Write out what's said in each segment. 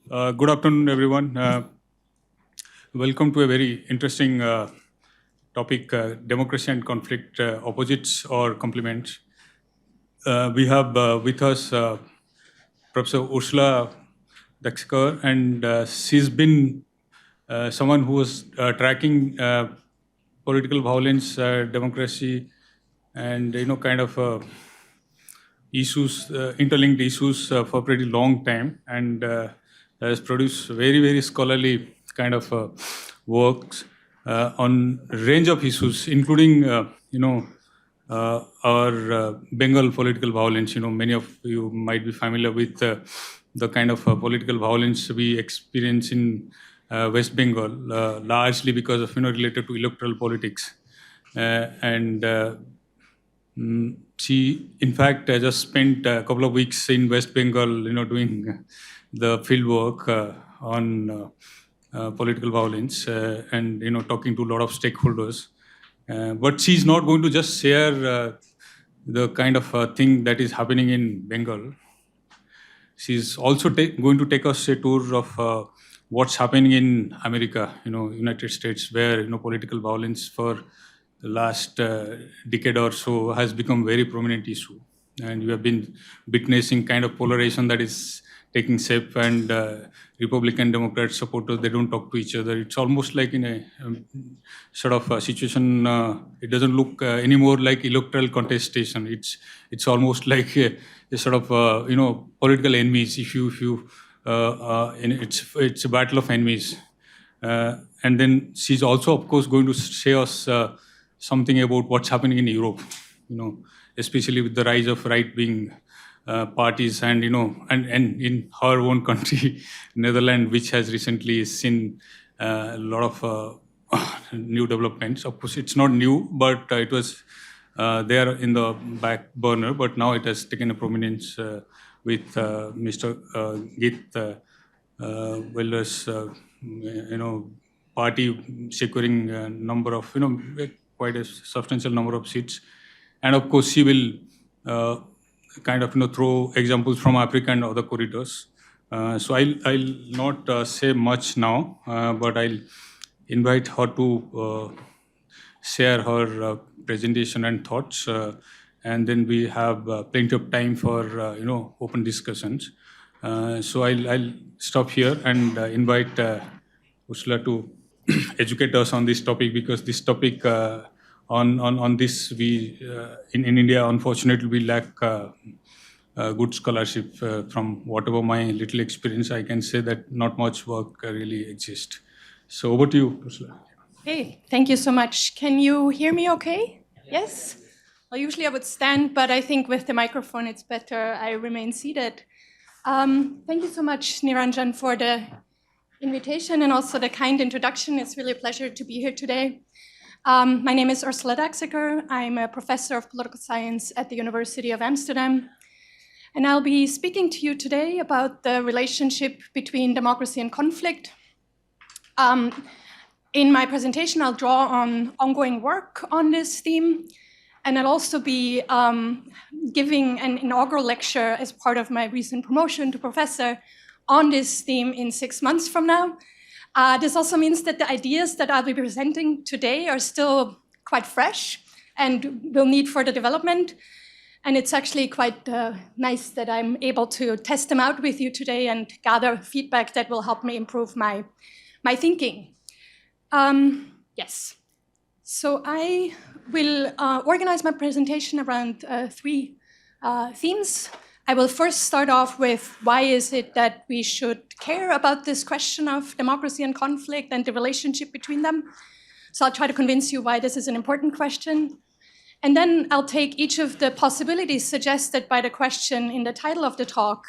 Good afternoon, everyone. Welcome to a very interesting topic, democracy and conflict, opposites or complements. We have with us Professor Ursula Daxecker, and she's been someone who was tracking political violence, democracy, and kind of issues, interlinked issues for a pretty long time, and has produced very scholarly kind of works on range of issues, including our Bengal political violence. Many of you might be familiar with the kind of political violence we experience in West Bengal, largely because of related to electoral politics, and she, in fact, just spent a couple of weeks in West Bengal, doing the field work on political violence and talking to a lot of stakeholders. But she's not going to just share the kind of thing that is happening in Bengal. She's also going to take us a tour of what's happening in America, United States, where political violence for the last decade or so has become very prominent issue, and you have been witnessing kind of polarization that is taking shape, and Republican Democrat supporters, they don't talk to each other. It's almost like in a sort of a situation. It doesn't look anymore like electoral contestation. It's almost like a sort of political enemies. If you it's a battle of enemies. And then she's also, of course, going to say us something about what's happening in Europe, especially with the rise of right-wing parties, and and in her own country, Netherlands, which has recently seen a lot of new developments. Of course, it's not new, but it was there in the back burner, but now it has taken a prominence with Mr. Git Weller's, party securing a number of, quite a substantial number of seats. And of course, she will kind of throw examples from Africa and other corridors. So I'll not say much now, but I'll invite her to share her presentation and thoughts, and then we have plenty of time for open discussions. So I'll stop here and invite Ursula to educate us on this topic, because this topic on this we in India, unfortunately, we lack good scholarship. From whatever my little experience, I can say that not much work really exists. So over to you, Ursula. Hey, thank you so much. Can you hear me okay? Yes? Well, usually I would stand, but I think with the microphone it's better I remain seated. Thank you so much, Niranjan, for the invitation and also the kind introduction. It's really a pleasure to be here today. My name is Ursula Daxecker. I'm a professor of political science at the University of Amsterdam. And I'll be speaking to you today about the relationship between democracy and conflict. In my presentation, I'll draw on ongoing work on this theme, and I'll also be giving an inaugural lecture as part of my recent promotion to professor on this theme in 6 months from now. This also means that the ideas that I'll be presenting today are still quite fresh and will need further development. And it's actually quite nice that I'm able to test them out with you today and gather feedback that will help me improve my thinking. Yes. So I will organize my presentation around 3 themes. I will first start off with why is it that we should care about this question of democracy and conflict and the relationship between them. So I'll try to convince you why this is an important question. And then I'll take each of the possibilities suggested by the question in the title of the talk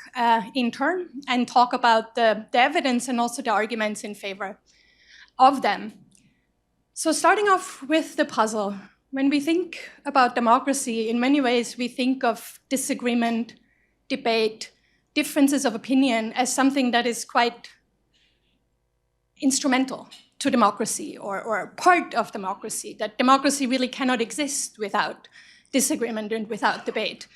in turn and talk about the evidence and also the arguments in favor of them. So starting off with the puzzle, when we think about democracy, in many ways we think of disagreement, debate, differences of opinion as something that is quite instrumental to democracy or part of democracy, that democracy really cannot exist without disagreement and without debate.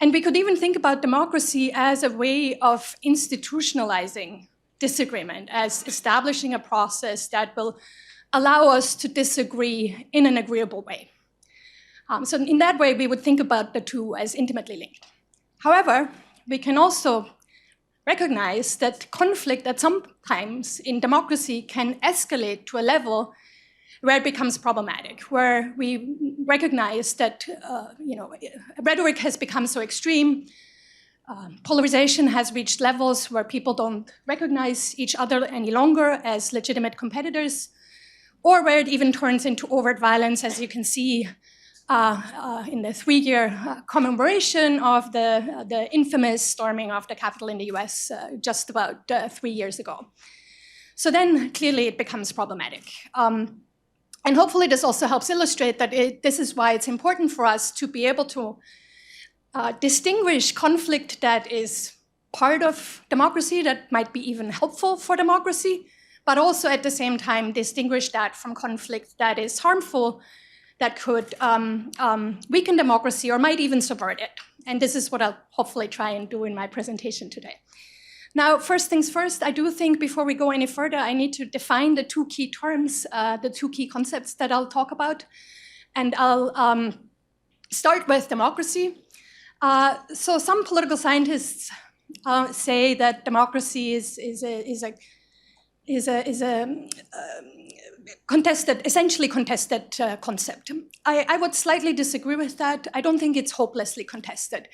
And we could even think about democracy as a way of institutionalizing disagreement, as establishing a process that will allow us to disagree in an agreeable way. So in that way, we would think about the two as intimately linked. However, we can also recognize that conflict at some times in democracy can escalate to a level where it becomes problematic, where we recognize that rhetoric has become so extreme, polarization has reached levels where people don't recognize each other any longer as legitimate competitors, or where it even turns into overt violence, as you can see in the 3-year commemoration of the infamous storming of the Capitol in the US just about 3 years ago. So then clearly it becomes problematic. And hopefully this also helps illustrate that this is why it's important for us to be able to distinguish conflict that is part of democracy, that might be even helpful for democracy, but also at the same time distinguish that from conflict that is harmful, that could weaken democracy or might even subvert it. And this is what I'll hopefully try and do in my presentation today. Now, first things first, I do think before we go any further, I need to define the two key terms, the two key concepts that I'll talk about. And I'll start with democracy. So some political scientists say that democracy is a contested, essentially contested concept. I would slightly disagree with that. I don't think it's hopelessly contested.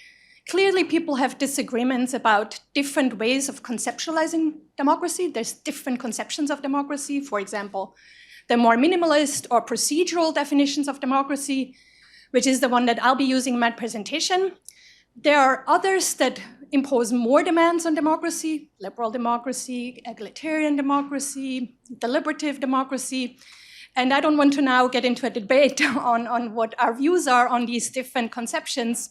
Clearly, people have disagreements about different ways of conceptualizing democracy. There's different conceptions of democracy. For example, the more minimalist or procedural definitions of democracy, which is the one that I'll be using in my presentation. There are others that impose more demands on democracy: liberal democracy, egalitarian democracy, deliberative democracy. And I don't want to now get into a debate on what our views are on these different conceptions.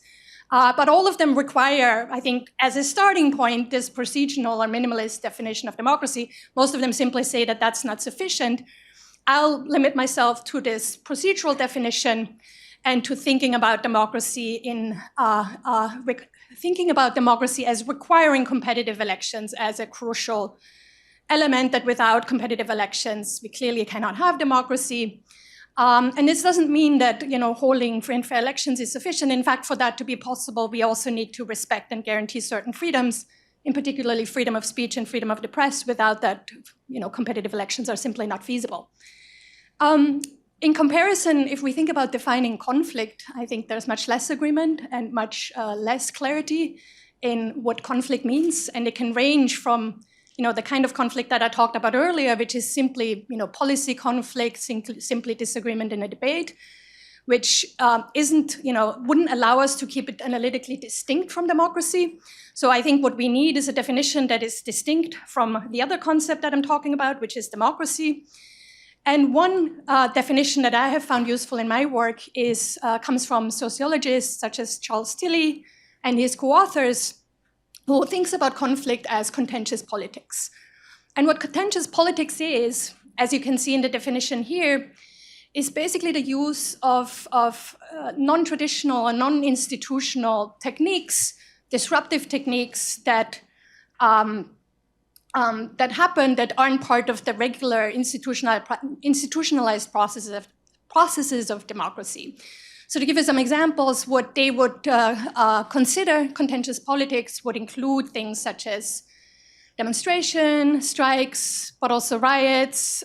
But all of them require, I think, as a starting point, this procedural or minimalist definition of democracy. Most of them simply say that that's not sufficient. I'll limit myself to this procedural definition and to thinking about democracy as requiring competitive elections as a crucial element, that without competitive elections, we clearly cannot have democracy. And this doesn't mean that holding free and fair elections is sufficient. In fact, for that to be possible, we also need to respect and guarantee certain freedoms, in particularly freedom of speech and freedom of the press. Without that, competitive elections are simply not feasible. In comparison, if we think about defining conflict, I think there's much less agreement and much less clarity in what conflict means. And it can range from the kind of conflict that I talked about earlier, which is simply policy conflict, simply disagreement in a debate, which wouldn't allow us to keep it analytically distinct from democracy. So I think what we need is a definition that is distinct from the other concept that I'm talking about, which is democracy. And one definition that I have found useful in my work comes from sociologists such as Charles Tilly and his co-authors, who thinks about conflict as contentious politics. And what contentious politics is, as you can see in the definition here, is basically the use of non-traditional or non-institutional techniques, disruptive techniques that happen that aren't part of the regular institutionalized processes of democracy. So to give you some examples, what they would consider contentious politics would include things such as demonstration, strikes, but also riots,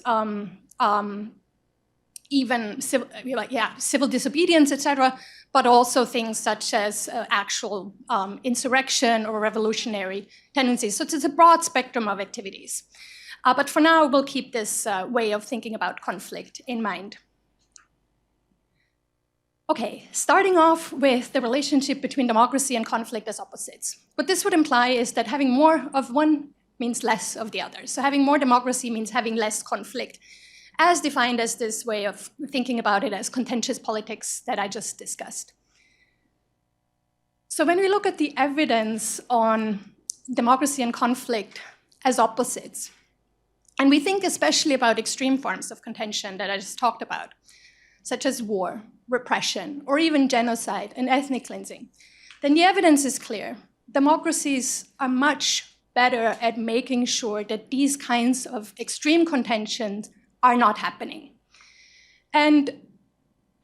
even civil disobedience, etc., but also things such as actual insurrection or revolutionary tendencies. So it's a broad spectrum of activities. But for now, we'll keep this way of thinking about conflict in mind. Okay, starting off with the relationship between democracy and conflict as opposites. What this would imply is that having more of one means less of the other. So having more democracy means having less conflict, as defined as this way of thinking about it as contentious politics that I just discussed. So when we look at the evidence on democracy and conflict as opposites, and we think especially about extreme forms of contention that I just talked about, such as war, repression, or even genocide and ethnic cleansing, then the evidence is clear. Democracies are much better at making sure that these kinds of extreme contentions are not happening. And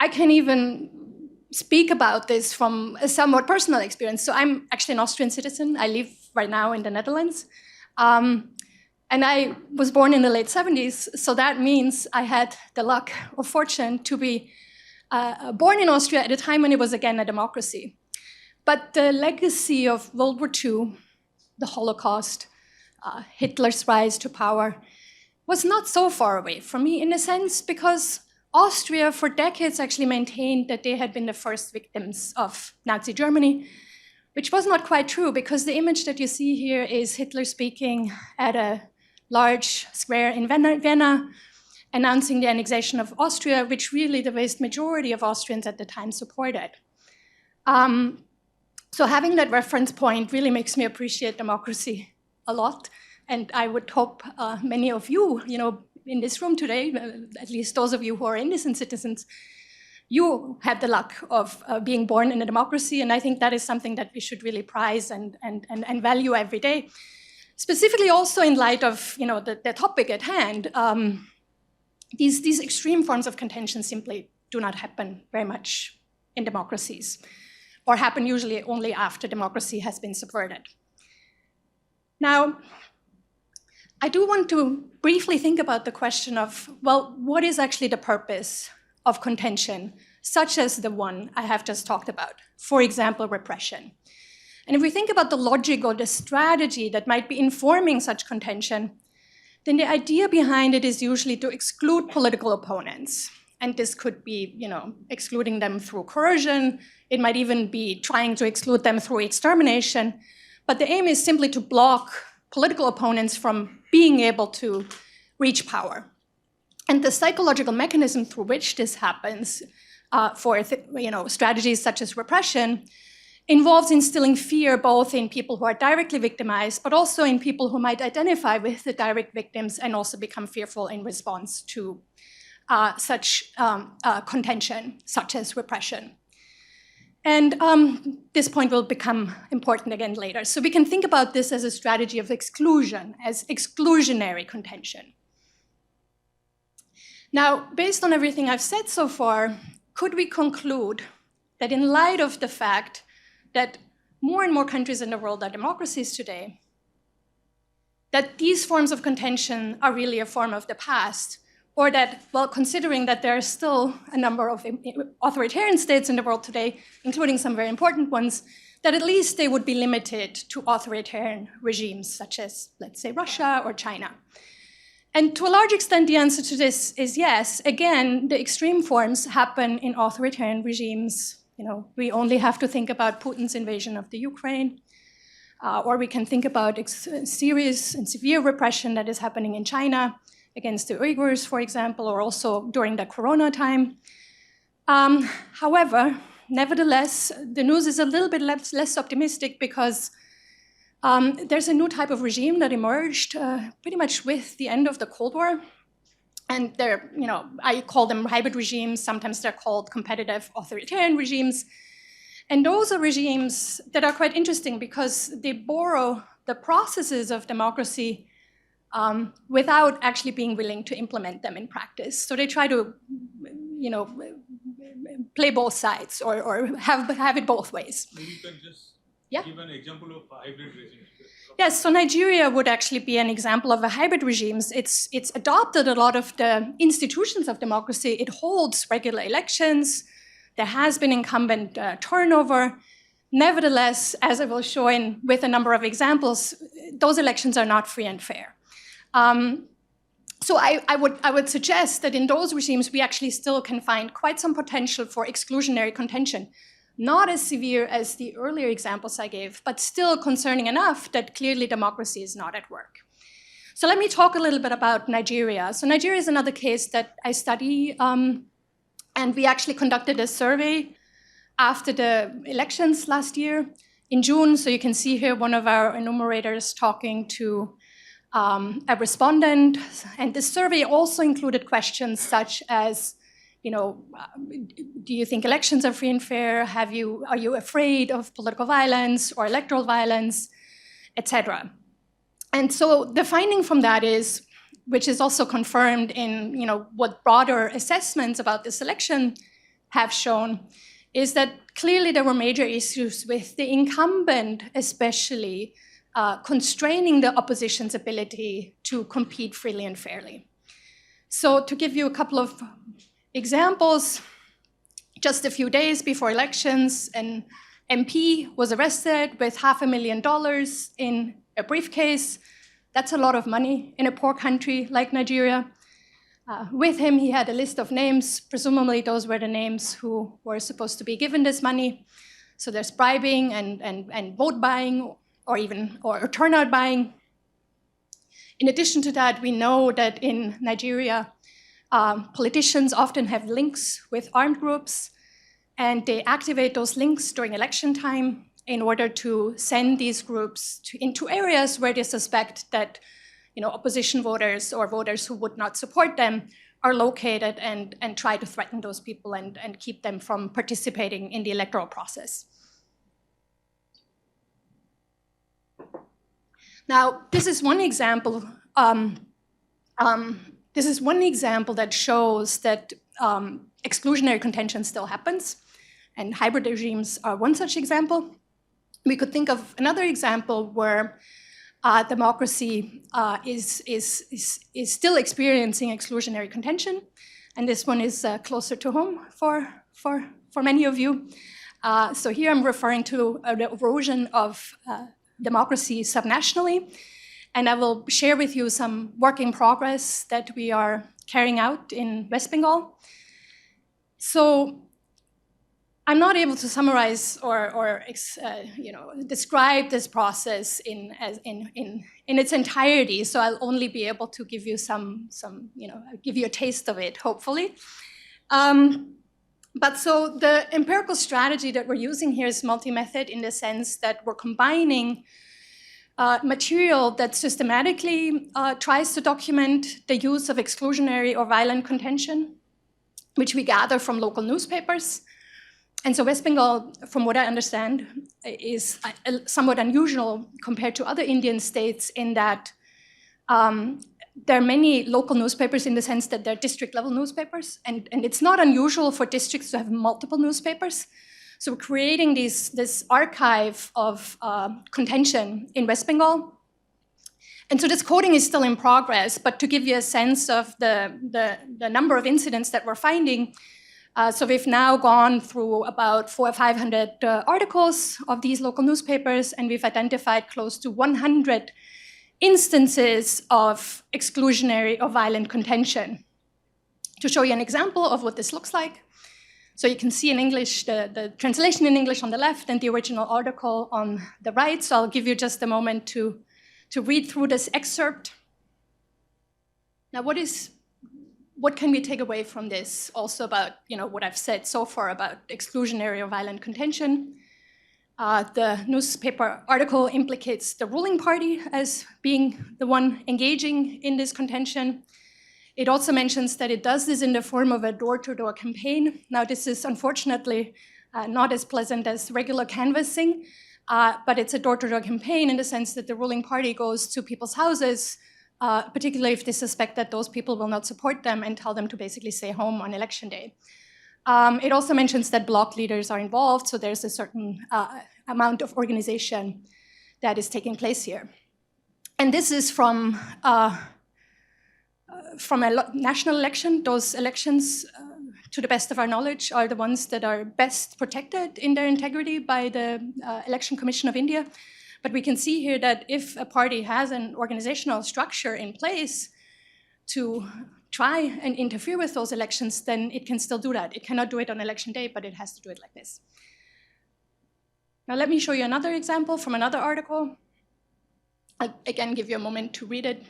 I can even speak about this from a somewhat personal experience. So I'm actually an Austrian citizen. I live right now in the Netherlands. And I was born in the late 70s. So that means I had the luck or fortune to be born in Austria at a time when it was again a democracy. But the legacy of World War II, the Holocaust, Hitler's rise to power, was not so far away from me in a sense, because Austria for decades actually maintained that they had been the first victims of Nazi Germany, which was not quite true, because the image that you see here is Hitler speaking at a large square in Vienna, announcing the annexation of Austria, which really the vast majority of Austrians at the time supported. So having that reference point really makes me appreciate democracy a lot. And I would hope many of you, in this room today, at least those of you who are innocent citizens, you had the luck of being born in a democracy. And I think that is something that we should really prize and value every day. Specifically also in light of the topic at hand, these extreme forms of contention simply do not happen very much in democracies, or happen usually only after democracy has been subverted. Now, I do want to briefly think about the question of, well, what is actually the purpose of contention, such as the one I have just talked about, for example, repression. And if we think about the logic or the strategy that might be informing such contention, then the idea behind it is usually to exclude political opponents. And this could be, excluding them through coercion. It might even be trying to exclude them through extermination. But the aim is simply to block political opponents from being able to reach power. And the psychological mechanism through which this happens for strategies such as repression involves instilling fear both in people who are directly victimized, but also in people who might identify with the direct victims and also become fearful in response to such contention, such as repression. And this point will become important again later. So we can think about this as a strategy of exclusion, as exclusionary contention. Now, based on everything I've said so far, could we conclude that in light of the fact that more and more countries in the world are democracies today, that these forms of contention are really a form of the past, or that, well, considering that there are still a number of authoritarian states in the world today, including some very important ones, that at least they would be limited to authoritarian regimes, such as, let's say, Russia or China. And to a large extent, the answer to this is yes. Again, the extreme forms happen in authoritarian regimes. We only have to think about Putin's invasion of the Ukraine, or we can think about serious and severe repression that is happening in China against the Uyghurs, for example, or also during the Corona time. However, nevertheless, the news is a little bit less optimistic because there's a new type of regime that emerged pretty much with the end of the Cold War. And they're, I call them hybrid regimes. Sometimes they're called competitive authoritarian regimes. And those are regimes that are quite interesting because they borrow the processes of democracy without actually being willing to implement them in practice. So they try to, play both sides or have it both ways. Maybe you can just give an example of a hybrid regime. Yes, so Nigeria would actually be an example of a hybrid regime. It's adopted a lot of the institutions of democracy. It holds regular elections. There has been incumbent turnover. Nevertheless, as I will show with a number of examples, those elections are not free and fair. So I would suggest that in those regimes, we actually still can find quite some potential for exclusionary contention. Not as severe as the earlier examples I gave, but still concerning enough that clearly democracy is not at work. So let me talk a little bit about Nigeria. So Nigeria is another case that I study, and we actually conducted a survey after the elections last year in June. So you can see here one of our enumerators talking to a respondent. And the survey also included questions such as, do you think elections are free and fair? Are you afraid of political violence or electoral violence, etc.? And so the finding from that is, which is also confirmed in what broader assessments about this election have shown, is that clearly there were major issues with the incumbent, especially constraining the opposition's ability to compete freely and fairly. So to give you a couple of examples, just a few days before elections, an MP was arrested with $500,000 in a briefcase. That's a lot of money in a poor country like Nigeria. With him, he had a list of names. Presumably, those were the names who were supposed to be given this money. So there's bribing and vote buying, or turnout buying. In addition to that, we know that in Nigeria, politicians often have links with armed groups, and they activate those links during election time in order to send these groups into areas where they suspect that opposition voters or voters who would not support them are located, and try to threaten those people and keep them from participating in the electoral process. Now, this is one example. This is one example that shows that exclusionary contention still happens, and hybrid regimes are one such example. We could think of another example where democracy is still experiencing exclusionary contention, and this one is closer to home for many of you. So here I'm referring to the erosion of democracy subnationally, and I will share with you some work in progress that we are carrying out in West Bengal. So I'm not able to summarize or describe this process in its entirety, so I'll only be able to give you give you a taste of it, hopefully. But so the empirical strategy that we're using here is multi-method in the sense that we're combining material that systematically tries to document the use of exclusionary or violent contention, which we gather from local newspapers. And so West Bengal, from what I understand, is somewhat unusual compared to other Indian states in that there are many local newspapers in the sense that they're district-level newspapers, and it's not unusual for districts to have multiple newspapers. So we're creating this archive of contention in West Bengal. And so this coding is still in progress, but to give you a sense of the number of incidents that we're finding, so we've now gone through about 400 or 500 articles of these local newspapers, and we've identified close to 100 instances of exclusionary or violent contention. To show you an example of what this looks like, so you can see in English, the translation in English on the left and the original article on the right. So I'll give you just a moment to read through this excerpt. Now, what can we take away from this also about what I've said so far about exclusionary or violent contention? The newspaper article implicates the ruling party as being the one engaging in this contention. It also mentions that it does this in the form of a door-to-door campaign. Now, this is unfortunately not as pleasant as regular canvassing, but it's a door-to-door campaign in the sense that the ruling party goes to people's houses, particularly if they suspect that those people will not support them, and tell them to basically stay home on election day. It also mentions that bloc leaders are involved, so there's a certain amount of organization that is taking place here. And this is from a national election. Those elections, to the best of our knowledge, are the ones that are best protected in their integrity by the Election Commission of India. But we can see here that if a party has an organizational structure in place to try and interfere with those elections, then it can still do that. It cannot do it on election day, but it has to do it like this. Now let me show you another example from another article. I'll again give you a moment to read it.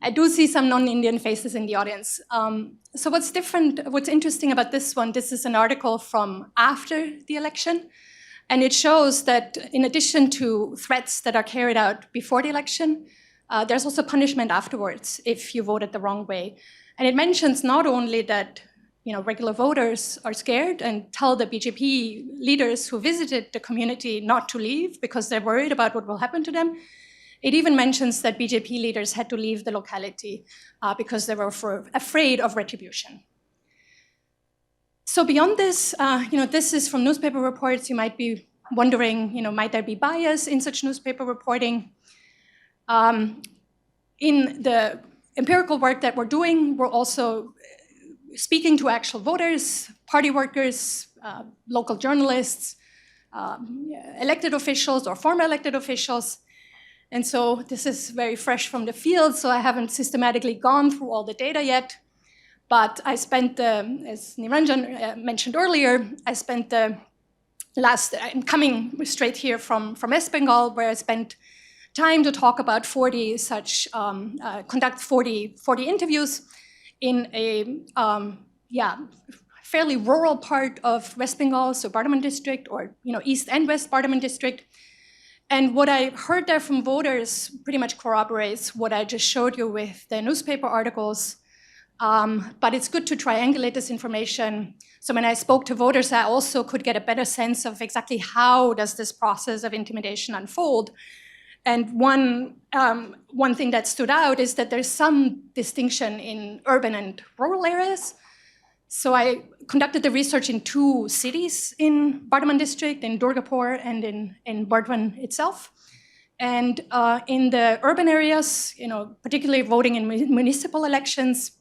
I do see some non-Indian faces in the audience. So what's interesting about this one, this is an article from after the election, and it shows that in addition to threats that are carried out before the election, there's also punishment afterwards if you voted the wrong way. And it mentions not only that regular voters are scared and tell the BJP leaders who visited the community not to leave because they're worried about what will happen to them. It even mentions that BJP leaders had to leave the locality because they were afraid of retribution. So beyond this, this is from newspaper reports. You might be wondering, might there be bias in such newspaper reporting? In the empirical work that we're doing, we're also speaking to actual voters, party workers, local journalists, elected officials or former elected officials. And so this is very fresh from the field, so I haven't systematically gone through all the data yet. But I spent, as Niranjan mentioned earlier, I spent the I'm coming straight here from West Bengal, where I spent time to talk about 40 such, conduct 40 interviews in a fairly rural part of West Bengal, so Bardhaman district, or East and West Bardhaman district. And what I heard there from voters pretty much corroborates what I just showed you with the newspaper articles. But it's good to triangulate this information. So when I spoke to voters, I also could get a better sense of exactly how does this process of intimidation unfold. And one thing that stood out is that there's some distinction in urban and rural areas. So I conducted the research in 2 cities in Bardhaman district, in Durgapur and in Burdwan itself. And in the urban areas, particularly voting in municipal elections,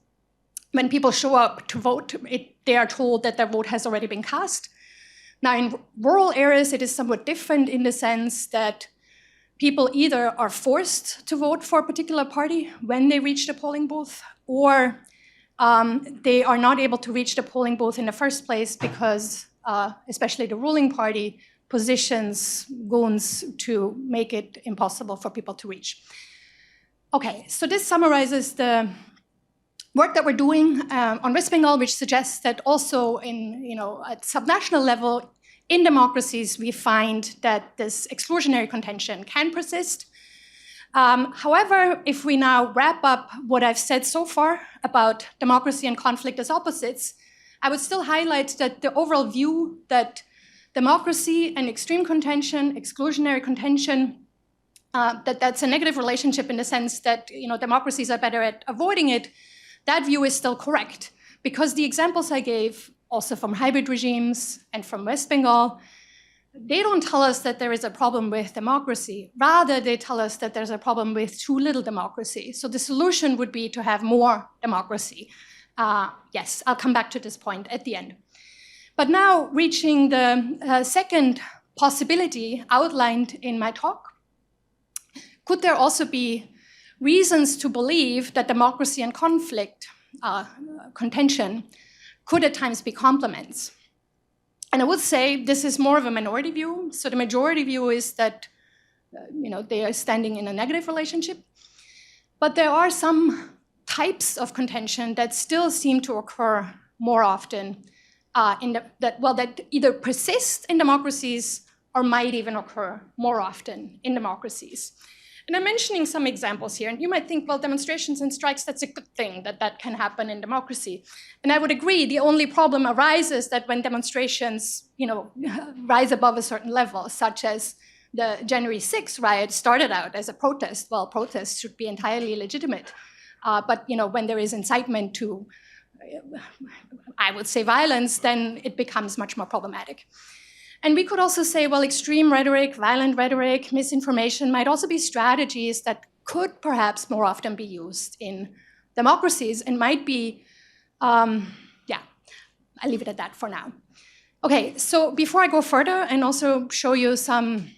when people show up to vote, they are told that their vote has already been cast. Now, in rural areas, it is somewhat different in the sense that people either are forced to vote for a particular party when they reach the polling booth, or they are not able to reach the polling booth in the first place because, especially the ruling party, positions goons to make it impossible for people to reach. Okay, so this summarizes the work that we're doing on West Bengal, which suggests that also at subnational level, in democracies, we find that this exclusionary contention can persist. However, if we now wrap up what I've said so far about democracy and conflict as opposites, I would still highlight that the overall view that democracy and extreme contention, exclusionary contention, that's a negative relationship in the sense that democracies are better at avoiding it, that view is still correct, because the examples I gave, also from hybrid regimes and from West Bengal, they don't tell us that there is a problem with democracy. Rather, they tell us that there's a problem with too little democracy. So the solution would be to have more democracy. Yes, I'll come back to this point at the end. But now, reaching the second possibility outlined in my talk, could there also be reasons to believe that democracy and conflict, contention, could at times be complements? And I would say this is more of a minority view. So the majority view is that they are standing in a negative relationship. But there are some types of contention that still seem to occur more often that either persist in democracies or might even occur more often in democracies. And I'm mentioning some examples here, and you might think, well, demonstrations and strikes, that's a good thing that can happen in democracy. And I would agree, the only problem arises that when demonstrations, rise above a certain level, such as the January 6th riot started out as a protest. Well, protests should be entirely legitimate. But when there is incitement to, I would say, violence, then it becomes much more problematic. And we could also say, well, extreme rhetoric, violent rhetoric, misinformation might also be strategies that could perhaps more often be used in democracies and might be, I'll leave it at that for now. Okay, so before I go further and also show you some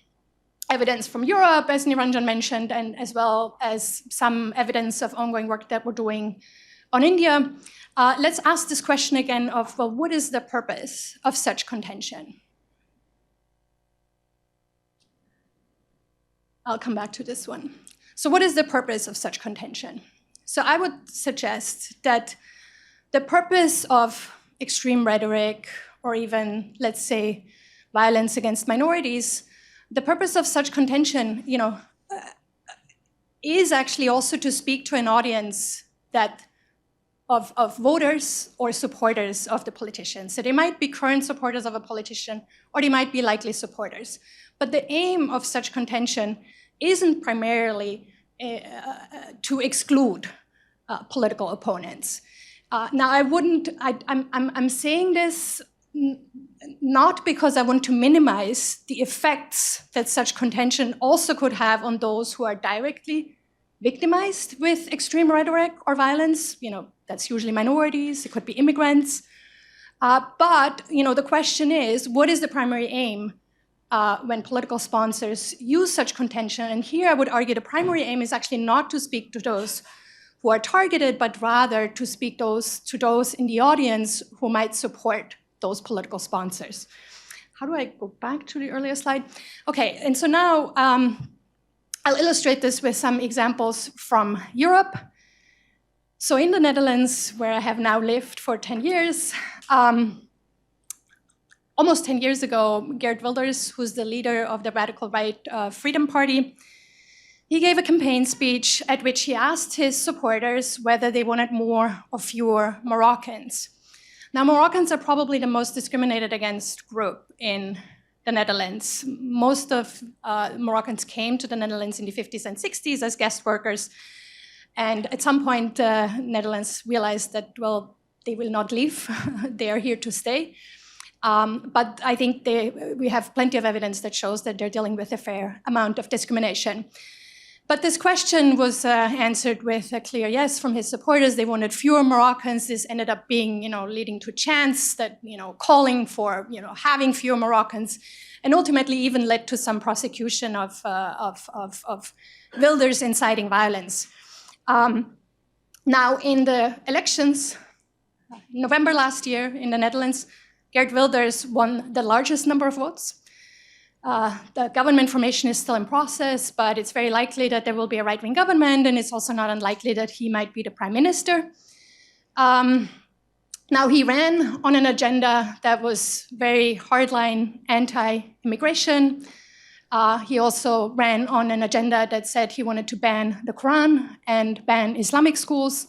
evidence from Europe, as Niranjan mentioned, and as well as some evidence of ongoing work that we're doing on India, let's ask this question again of, well, what is the purpose of such contention? I'll come back to this one. So what is the purpose of such contention? So I would suggest that the purpose of extreme rhetoric, or even, let's say, violence against minorities, the purpose of such contention, is actually also to speak to an audience of voters or supporters of the politician. So they might be current supporters of a politician, or they might be likely supporters. But the aim of such contention isn't primarily to exclude political opponents. Now, I'm saying this not because I want to minimize the effects that such contention also could have on those who are directly victimized with extreme rhetoric or violence. That's usually minorities, it could be immigrants. But the question is, what is the primary aim when political sponsors use such contention? And here I would argue the primary aim is actually not to speak to those who are targeted, but rather to speak to those in the audience who might support those political sponsors. How do I go back to the earlier slide? Okay, and so now I'll illustrate this with some examples from Europe. So in the Netherlands, where I have now lived for 10 years, almost 10 years ago, Geert Wilders, who's the leader of the radical right Freedom Party, he gave a campaign speech at which he asked his supporters whether they wanted more or fewer Moroccans. Now, Moroccans are probably the most discriminated against group in the Netherlands. Most of Moroccans came to the Netherlands in the 50s and 60s as guest workers. And at some point, Netherlands realized that, well, they will not leave. They are here to stay. But I think we have plenty of evidence that shows that they're dealing with a fair amount of discrimination. But this question was answered with a clear yes from his supporters. They wanted fewer Moroccans. This ended up being, leading to chants that, calling for, having fewer Moroccans, and ultimately even led to some prosecution of Wilders inciting violence. Now, in the elections, November last year in the Netherlands, Geert Wilders won the largest number of votes. The government formation is still in process, but it's very likely that there will be a right-wing government, and it's also not unlikely that he might be the prime minister. Now, he ran on an agenda that was very hardline anti-immigration. He also ran on an agenda that said he wanted to ban the Quran and ban Islamic schools.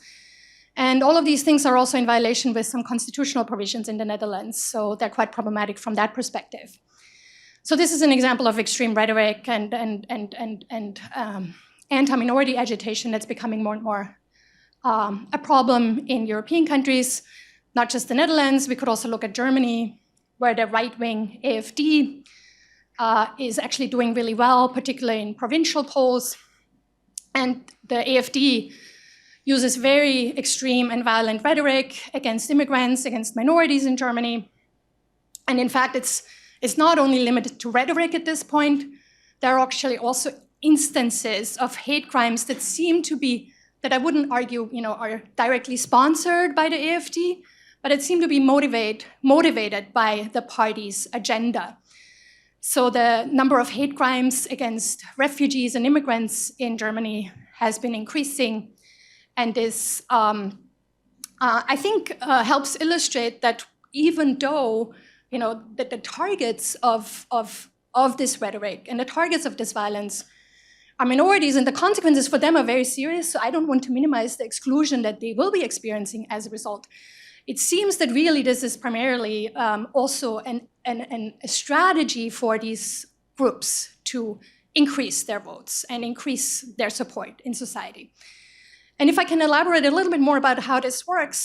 And all of these things are also in violation with some constitutional provisions in the Netherlands, so they're quite problematic from that perspective. So this is an example of extreme rhetoric and anti-minority agitation that's becoming more and more a problem in European countries, not just the Netherlands. We could also look at Germany, where the right-wing AfD is actually doing really well, particularly in provincial polls. And the AfD uses very extreme and violent rhetoric against immigrants, against minorities in Germany. And in fact, it's not only limited to rhetoric at this point. There are actually also instances of hate crimes that seem to be, that I wouldn't argue, are directly sponsored by the AfD, but it seemed to be motivated by the party's agenda. So the number of hate crimes against refugees and immigrants in Germany has been increasing. And this, I think, helps illustrate that even though that the targets of this rhetoric and the targets of this violence are minorities, and the consequences for them are very serious, so I don't want to minimize the exclusion that they will be experiencing as a result. It seems that really this is primarily also a strategy for these groups to increase their votes and increase their support in society. And if I can elaborate a little bit more about how this works,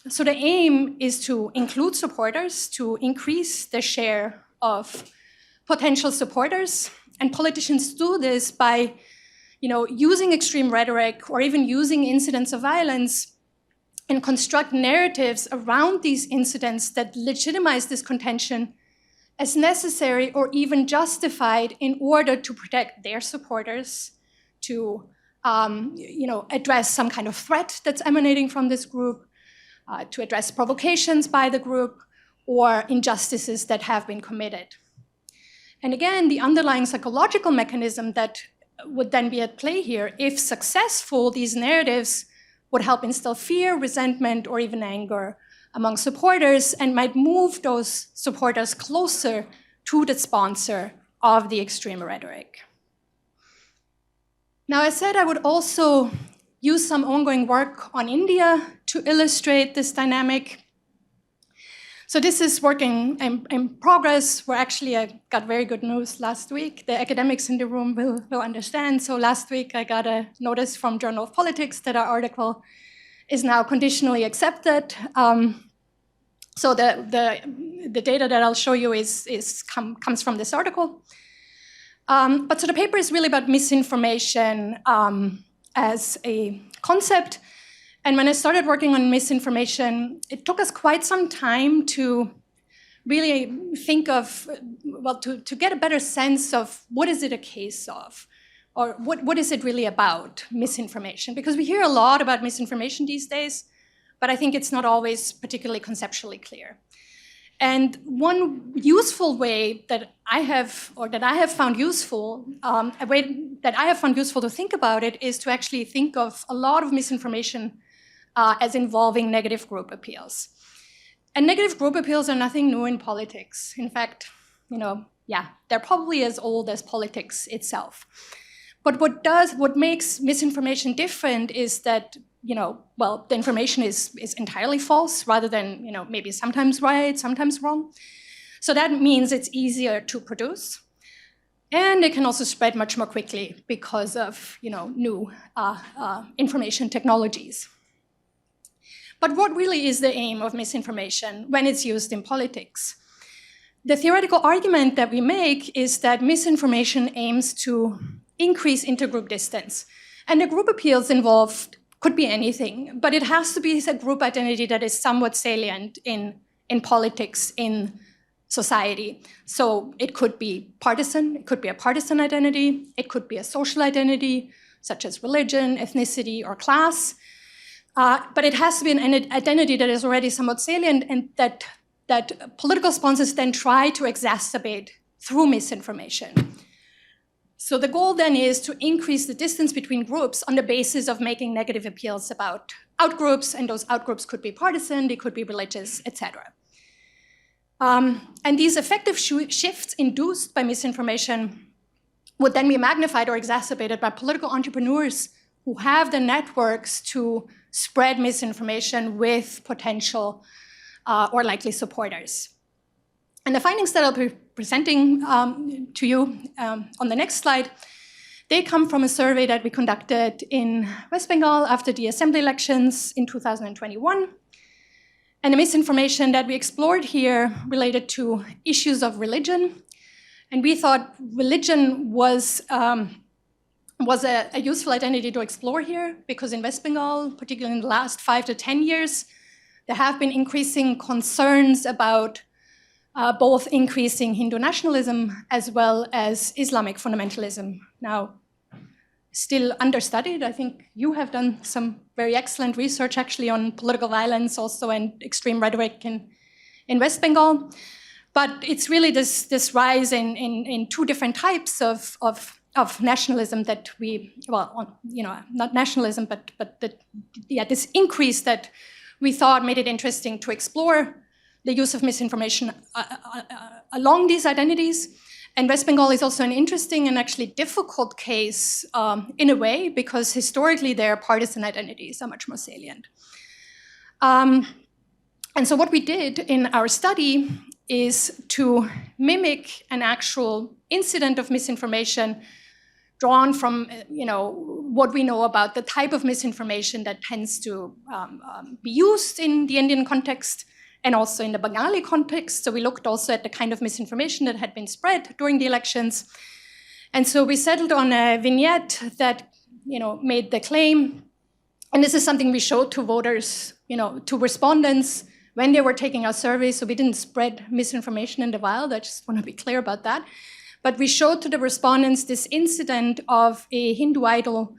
so the aim is to include supporters, to increase the share of potential supporters, and politicians do this by, using extreme rhetoric or even using incidents of violence and construct narratives around these incidents that legitimize this contention as necessary or even justified in order to protect their supporters, to address some kind of threat that's emanating from this group, to address provocations by the group, or injustices that have been committed. And again, the underlying psychological mechanism that would then be at play here, if successful, these narratives would help instill fear, resentment, or even anger among supporters, and might move those supporters closer to the sponsor of the extreme rhetoric. Now, I said I would also use some ongoing work on India to illustrate this dynamic. So this is work in progress, where actually I got very good news last week. The academics in the room will understand. So last week I got a notice from Journal of Politics that our article is now conditionally accepted. So the data that I'll show you comes from this article. But so the paper is really about misinformation as a concept. And when I started working on misinformation, it took us quite some time to really think of, well, to get a better sense of what is it a case of, or what is it really about, misinformation? Because we hear a lot about misinformation these days, but I think it's not always particularly conceptually clear. And one useful way that I have found useful, a way that I have found useful to think about it, is to actually think of a lot of misinformation as involving negative group appeals. And negative group appeals are nothing new in politics. In fact, they're probably as old as politics itself. But what makes misinformation different is that, the information is entirely false rather than, maybe sometimes right, sometimes wrong. So that means it's easier to produce. And it can also spread much more quickly because of, new information technologies. But what really is the aim of misinformation when it's used in politics? The theoretical argument that we make is that misinformation aims to increase intergroup distance. And the group appeals involved could be anything, but it has to be a group identity that is somewhat salient in politics, in society. So it could be partisan, it could be a partisan identity, it could be a social identity, such as religion, ethnicity, or class. But it has to be an identity that is already somewhat salient and that political sponsors then try to exacerbate through misinformation. So the goal then is to increase the distance between groups on the basis of making negative appeals about outgroups, and those outgroups could be partisan, they could be religious, etc. And these effective shifts induced by misinformation would then be magnified or exacerbated by political entrepreneurs who have the networks to spread misinformation with potential or likely supporters. And the findings that I'll be presenting to you on the next slide, they come from a survey that we conducted in West Bengal after the assembly elections in 2021. And the misinformation that we explored here related to issues of religion. And we thought religion was a useful identity to explore here, because in West Bengal, particularly in the last 5 to 10 years, there have been increasing concerns about both increasing Hindu nationalism as well as Islamic fundamentalism. Now, still understudied. I think you have done some very excellent research actually on political violence also and extreme rhetoric in West Bengal. But it's really this rise in two different types of nationalism that not nationalism, but this increase that we thought made it interesting to explore the use of misinformation along these identities. And West Bengal is also an interesting and actually difficult case in a way, because historically their partisan identities are much more salient. And so what we did in our study is to mimic an actual incident of misinformation drawn from what we know about the type of misinformation that tends to be used in the Indian context and also in the Bengali context. So we looked also at the kind of misinformation that had been spread during the elections. And so we settled on a vignette that made the claim, and this is something we showed to voters, to respondents when they were taking our survey. So we didn't spread misinformation in the wild. I just want to be clear about that. But we showed to the respondents this incident of a Hindu idol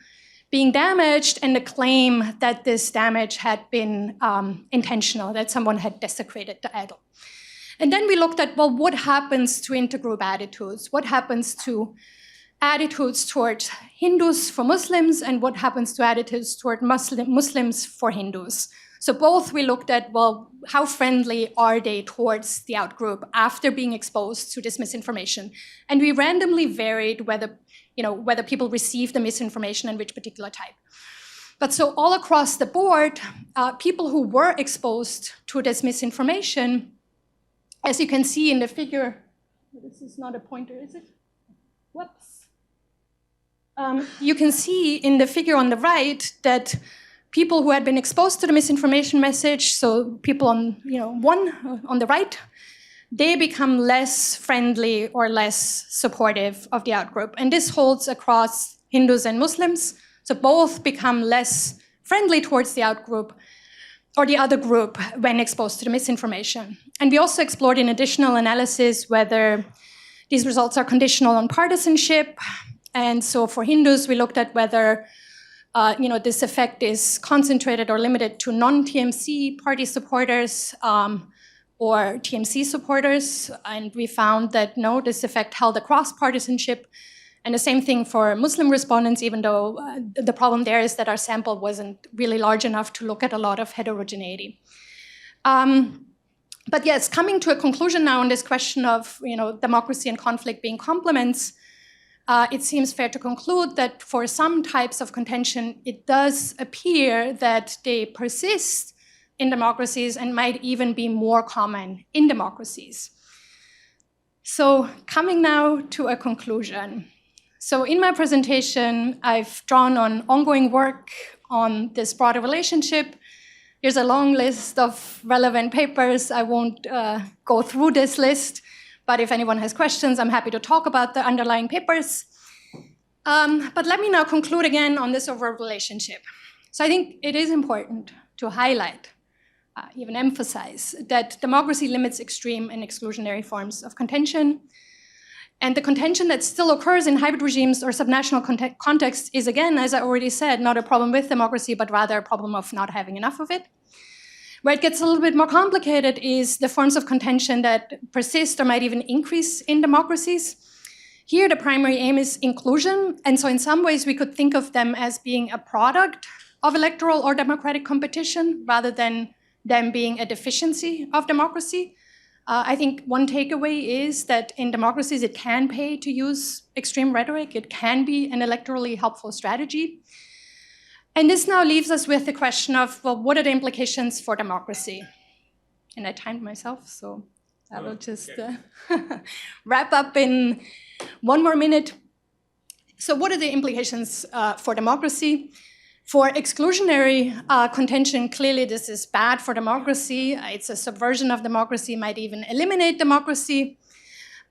being damaged and the claim that this damage had been intentional, that someone had desecrated the idol. And then we looked at, well, what happens to intergroup attitudes? What happens to attitudes towards Hindus for Muslims, and what happens to attitudes toward Muslims for Hindus? So both we looked at, well, how friendly are they towards the outgroup after being exposed to this misinformation? And we randomly varied whether people received the misinformation and which particular type. But so all across the board, people who were exposed to this misinformation as you can see in the figure, this is not a pointer, is it? Whoops. You can see in the figure on the right that people who had been exposed to the misinformation message, so people on on the right, they become less friendly or less supportive of the outgroup. And this holds across Hindus and Muslims. So both become less friendly towards the outgroup or the other group when exposed to the misinformation. And we also explored in additional analysis whether these results are conditional on partisanship. And so for Hindus, we looked at whether this effect is concentrated or limited to non-TMC party supporters or TMC supporters. And we found that no, this effect held across partisanship. And the same thing for Muslim respondents, even though the problem there is that our sample wasn't really large enough to look at a lot of heterogeneity. But yes, coming to a conclusion now on this question of democracy and conflict being complements, it seems fair to conclude that for some types of contention, it does appear that they persist in democracies and might even be more common in democracies. So coming now to a conclusion. So in my presentation, I've drawn on ongoing work on this broader relationship. Here's a long list of relevant papers. I won't go through this list, but if anyone has questions, I'm happy to talk about the underlying papers. But let me now conclude again on this overall relationship. So I think it is important to highlight, even emphasize, that democracy limits extreme and exclusionary forms of contention. And the contention that still occurs in hybrid regimes or subnational contexts is, again, as I already said, not a problem with democracy, but rather a problem of not having enough of it. Where it gets a little bit more complicated is the forms of contention that persist or might even increase in democracies. Here, the primary aim is inclusion. And so in some ways, we could think of them as being a product of electoral or democratic competition rather than them being a deficiency of democracy. I think one takeaway is that in democracies, it can pay to use extreme rhetoric. It can be an electorally helpful strategy. And this now leaves us with the question of, well, what are the implications for democracy? And I timed myself, so I will just wrap up in one more minute. So what are the implications for democracy? For exclusionary contention, clearly this is bad for democracy. It's a subversion of democracy, might even eliminate democracy.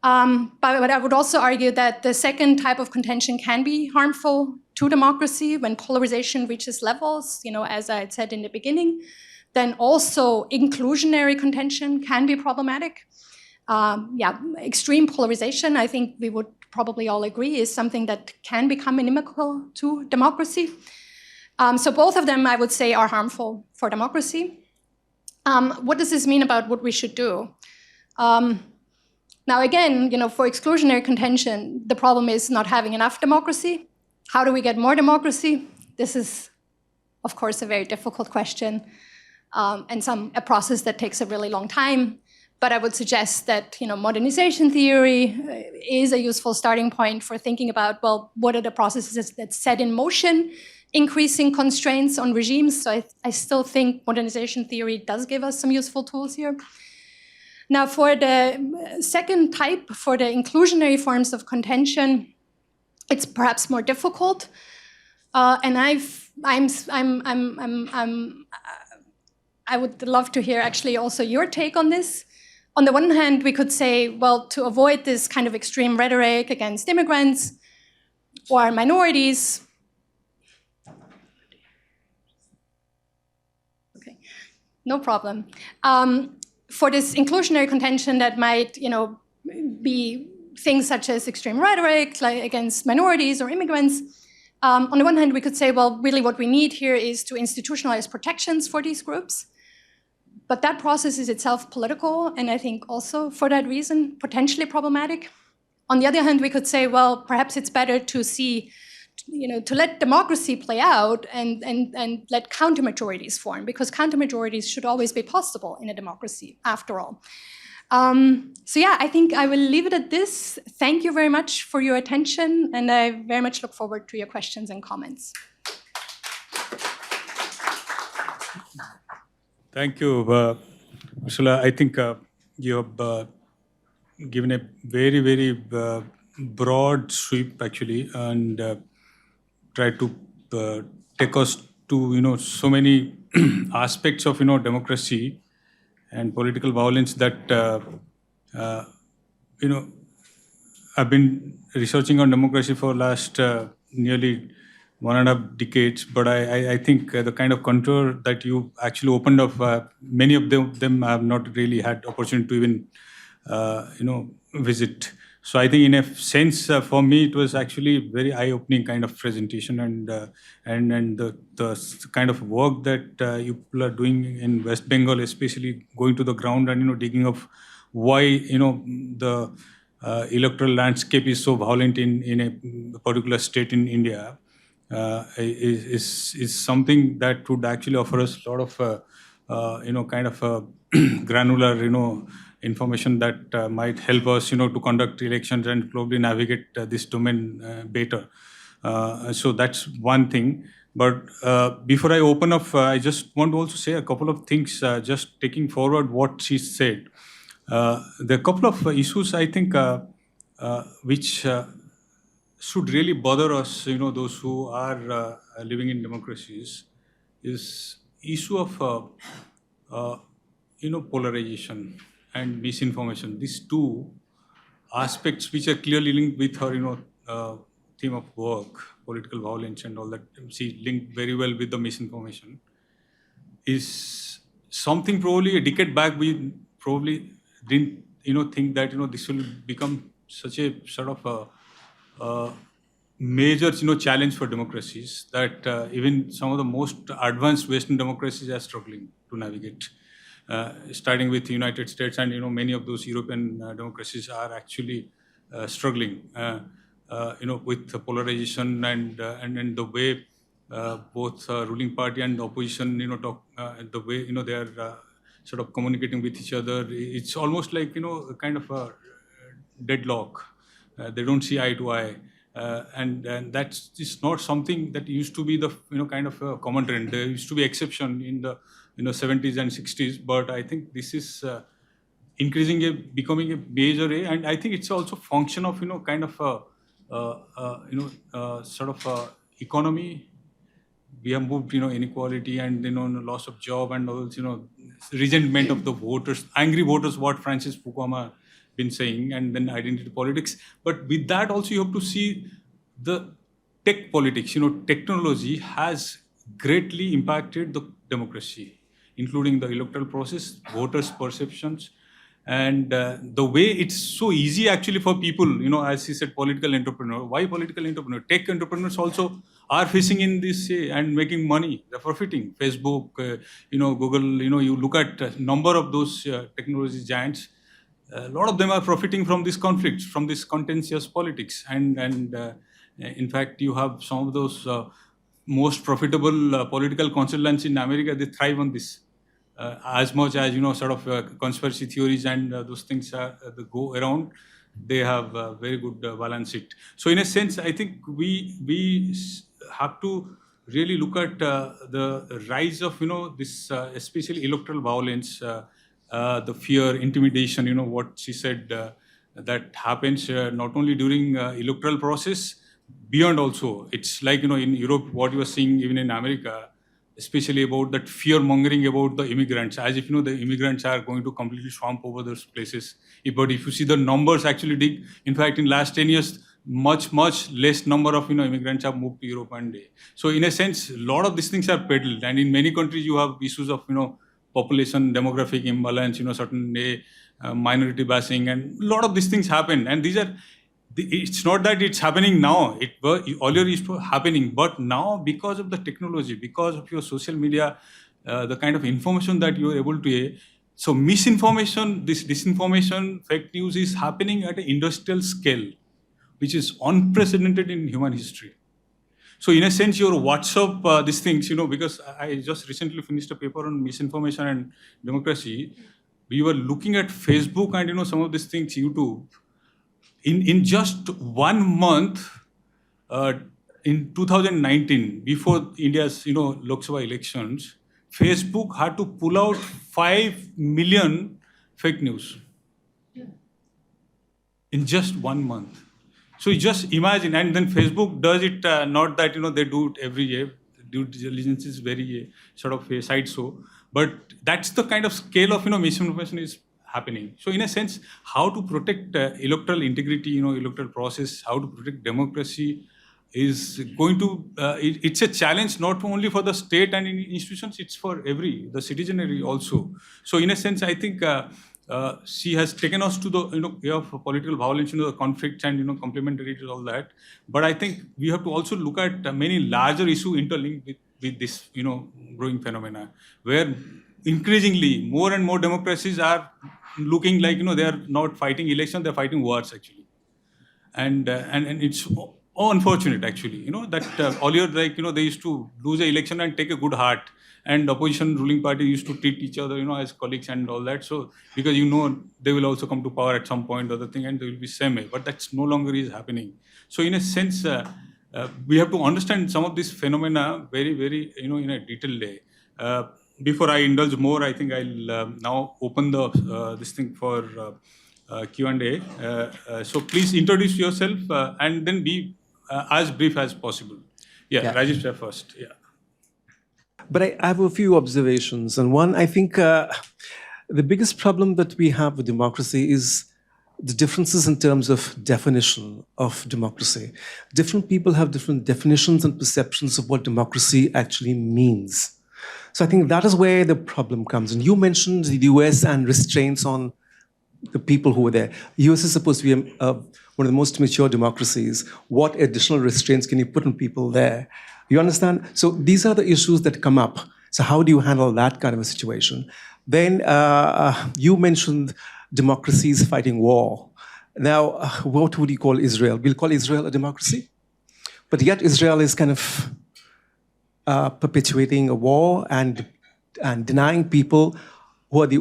But I would also argue that the second type of contention can be harmful to democracy when polarization reaches levels, as I had said in the beginning. Then also inclusionary contention can be problematic. Extreme polarization, I think we would probably all agree, is something that can become inimical to democracy. So both of them, I would say, are harmful for democracy. What does this mean about what we should do? Now, again, for exclusionary contention, the problem is not having enough democracy. How do we get more democracy? This is, of course, a very difficult question and a process that takes a really long time. But I would suggest that modernization theory is a useful starting point for thinking about, well, what are the processes that set in motion increasing constraints on regimes? So I still think modernization theory does give us some useful tools here. Now, for the second type, for the inclusionary forms of contention, it's perhaps more difficult. And I would love to hear actually also your take on this. On the one hand, we could say, well, to avoid this kind of extreme rhetoric against immigrants or minorities, okay, no problem. For this inclusionary contention that might, be things such as extreme rhetoric like against minorities or immigrants, on the one hand, we could say, well, really what we need here is to institutionalize protections for these groups. But that process is itself political, and I think also for that reason, potentially problematic. On the other hand, we could say, well, perhaps it's better to see, to let democracy play out and let counter-majorities form, because counter-majorities should always be possible in a democracy, after all. So yeah, I think I will leave it at this. Thank you very much for your attention, and I very much look forward to your questions and comments. Thank you, Ursula. I think you have given a very, very broad sweep actually, and try to take us to so many aspects of democracy and political violence that uh, you know I've been researching on democracy for last nearly 1.5 decades, but I think the kind of contour that you actually opened up, many of them have not really had opportunity to even visit. So I think, in a sense, for me, it was actually very eye-opening kind of presentation, and the kind of work that you people are doing in West Bengal, especially going to the ground and digging up why the electoral landscape is so violent in a particular state in India, is something that would actually offer us a lot of kind of granular information that might help us to conduct elections and probably navigate this domain better. So that's one thing. But before I open up, I just want to also say a couple of things, just taking forward what she said. There are a couple of issues, I think, which should really bother us, those who are living in democracies, is issue of polarization and misinformation. These two aspects, which are clearly linked with her, theme of work, political violence, and all that. She linked very well with the misinformation. Is something probably a decade back we probably didn't think that this will become such a sort of a major challenge for democracies that even some of the most advanced Western democracies are struggling to navigate. Starting with the United States, and many of those European democracies are actually struggling with the polarization and the way both ruling party and opposition talk, the way they are sort of communicating with each other. It's almost like a kind of a deadlock. They don't see eye to eye, and that's just not something that used to be the kind of a common trend. There used to be exception in the 70s and 60s, but I think this is becoming a major way, and I think it's also function of kind of a sort of economy. We have moved inequality and loss of job and all resentment of the voters, angry voters, what Francis Fukuyama been saying, and then identity politics. But with that also you have to see the tech politics. Technology has greatly impacted the democracy, including the electoral process, voters' perceptions, and the way it's so easy actually for people, as he said, political entrepreneur. Why political entrepreneur? Tech entrepreneurs also are facing in this and making money. They're profiting. Facebook, Google, you look at number of those technology giants. A lot of them are profiting from this conflict, from this contentious politics, and in fact, you have some of those most profitable political consultants in America. They thrive on this. As much as sort of conspiracy theories and those things they go around, they have very good balance sheet. So in a sense, I think we have to really look at the rise of this especially electoral violence, the fear, intimidation. What she said, that happens not only during electoral process, beyond also. It's like in Europe, what you are seeing even in America, especially about that fear mongering about the immigrants, as if the immigrants are going to completely swamp over those places. But if you see the numbers actually dig, in fact, in last 10 years, much less number of immigrants have moved to Europe, and so in a sense, a lot of these things are peddled, and in many countries you have issues of population demographic imbalance, certain minority bashing, and a lot of these things happen, and these are. It's not that it's happening now. It was earlier used to happening, but now because of the technology, because of your social media, the kind of information that you are able to. So misinformation, this disinformation, fake news is happening at an industrial scale, which is unprecedented in human history. So in a sense, your WhatsApp, these things, because I just recently finished a paper on misinformation and democracy. We were looking at Facebook and some of these things, YouTube. In just 1 month, in 2019, before India's Lok Sabha elections, Facebook had to pull out 5 million fake news. in just 1 month. So you just imagine, and then Facebook does it, not that, they do it every year. Due diligence is very sort of a side show, but that's the kind of scale of, misinformation is happening. So in a sense, how to protect electoral integrity, electoral process, how to protect democracy is going to, it's a challenge not only for the state and institutions, it's for the citizenry also. So in a sense, I think she has taken us to the way of political violence, the conflicts and complementary to all that. But I think we have to also look at many larger issues interlinked with this growing phenomena, where increasingly more and more democracies are looking like they are not fighting elections, they're fighting wars actually. And it's unfortunate actually, that earlier, like, they used to lose an election and take a good heart, and opposition ruling party used to treat each other, as colleagues and all that. So because they will also come to power at some point or the thing, and they will be same way, but that's no longer is happening. So in a sense, we have to understand some of these phenomena very, very, in a detailed way. Before I indulge more, I think I'll now open the this thing for Q&A. So please introduce yourself and then be as brief as possible. Yeah. Rajesh sir first. Yeah. But I have a few observations. And one, I think the biggest problem that we have with democracy is the differences in terms of definition of democracy. Different people have different definitions and perceptions of what democracy actually means. So I think that is where the problem comes. And you mentioned the US and restraints on the people who were there. The US is supposed to be one of the most mature democracies. What additional restraints can you put on people there? You understand? So these are the issues that come up. So how do you handle that kind of a situation? Then you mentioned democracies fighting war. Now, what would you call Israel? We'll call Israel a democracy. But yet Israel is kind of perpetuating a war and denying people who are the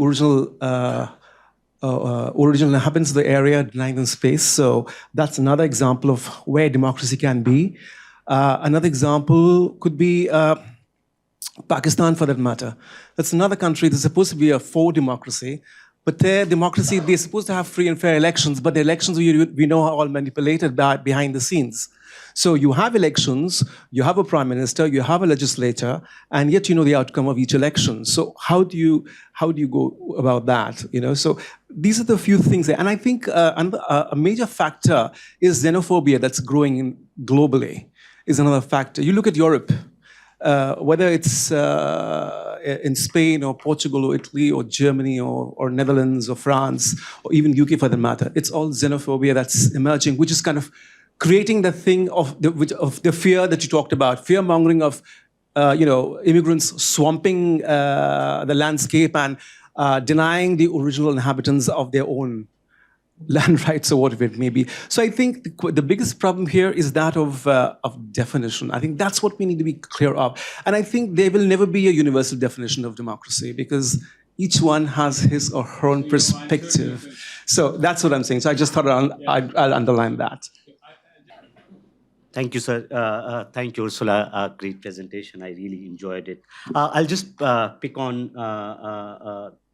original inhabitants of the area, denying them space. So that's another example of where democracy can be. Another example could be Pakistan, for that matter. That's another country that's supposed to be a full democracy, but their democracy, they're supposed to have free and fair elections, but the elections we know are all manipulated behind the scenes. So you have elections, you have a prime minister, you have a legislator, and yet you know the outcome of each election. So how do you go about that? So these are the few things there. And I think a major factor is xenophobia that's growing globally is another factor. You look at Europe, whether it's in Spain or Portugal or Italy or Germany or Netherlands or France or even UK for that matter, it's all xenophobia that's emerging, which is kind of creating the thing of the fear that you talked about, fear-mongering of immigrants swamping the landscape and denying the original inhabitants of their own land rights or whatever it may be. So I think the biggest problem here is that of definition. I think that's what we need to be clear of. And I think there will never be a universal definition of democracy because each one has his or her own perspective. So that's what I'm saying. So I just thought I'll underline that. Thank you, sir. Thank you, Ursula. Great presentation. I really enjoyed it. I'll just pick on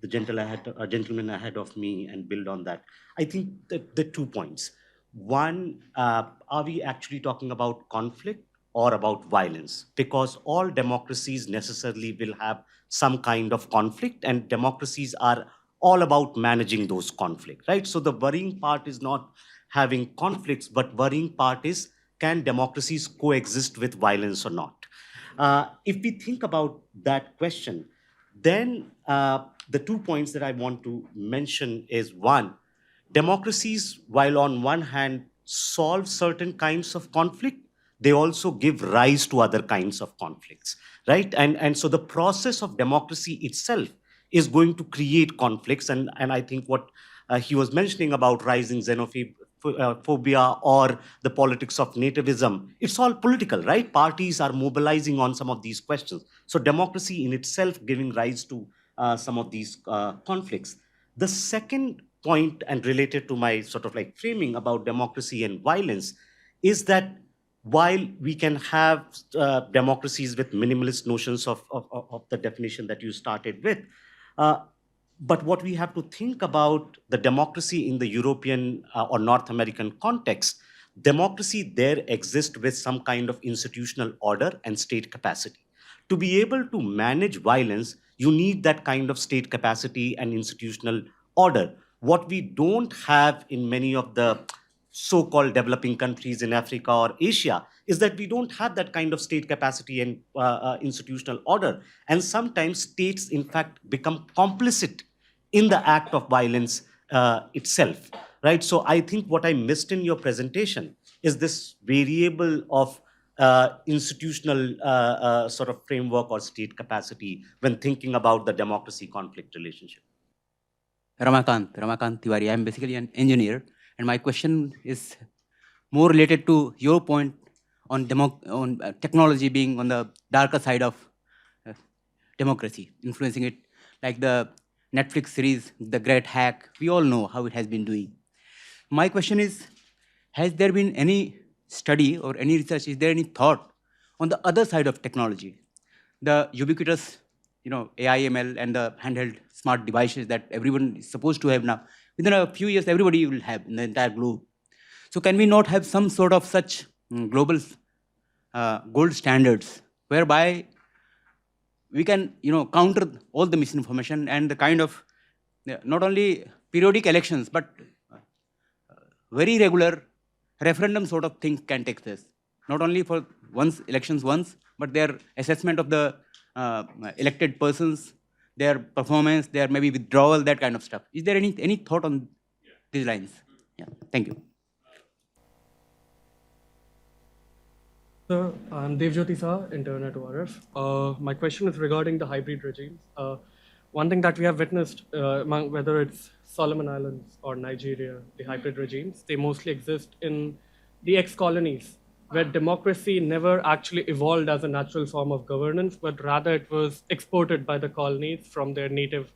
the gentleman ahead of me and build on that. I think that the 2 points. One, are we actually talking about conflict or about violence? Because all democracies necessarily will have some kind of conflict, and democracies are all about managing those conflicts, right? So the worrying part is not having conflicts, but worrying part is, can democracies coexist with violence or not? If we think about that question, then the 2 points that I want to mention is one, democracies, while on one hand solve certain kinds of conflict, they also give rise to other kinds of conflicts, right? And so the process of democracy itself is going to create conflicts. And I think what he was mentioning about rising xenophobia or the politics of nativism, it's all political, right? Parties are mobilizing on some of these questions. So democracy in itself giving rise to some of these conflicts. The second point, and related to my sort of like framing about democracy and violence, is that while we can have democracies with minimalist notions of the definition that you started with, But what we have to think about the democracy in the European or North American context, democracy there exists with some kind of institutional order and state capacity. To be able to manage violence, you need that kind of state capacity and institutional order. What we don't have in many of the so-called developing countries in Africa or Asia is that we don't have that kind of state capacity and institutional order. And sometimes states, in fact, become complicit in the act of violence itself, right? So I think what I missed in your presentation is this variable of institutional sort of framework or state capacity when thinking about the democracy-conflict relationship. Ramakant Tiwari. I'm basically an engineer, and my question is more related to your point on technology being on the darker side of democracy, influencing it, like the Netflix series, The Great Hack. We all know how it has been doing. My question is, has there been any study or any research, is there any thought on the other side of technology? The ubiquitous, AI, ML, and the handheld smart devices that everyone is supposed to have now. Within a few years, everybody will have in the entire globe. So can we not have some sort of such global gold standards whereby we can, counter all the misinformation and the kind of not only periodic elections, but very regular referendum sort of thing can take place. Not only for elections once, but their assessment of the elected persons, their performance, their maybe withdrawal, that kind of stuff. Is there any thought on these lines? Yeah, thank you. Sir, I'm Devjyoti Saha, intern at ORF. My question is regarding the hybrid regimes. One thing that we have witnessed, whether it's Solomon Islands or Nigeria, the hybrid regimes, they mostly exist in the ex-colonies, where democracy never actually evolved as a natural form of governance, but rather it was exported by the colonies from their native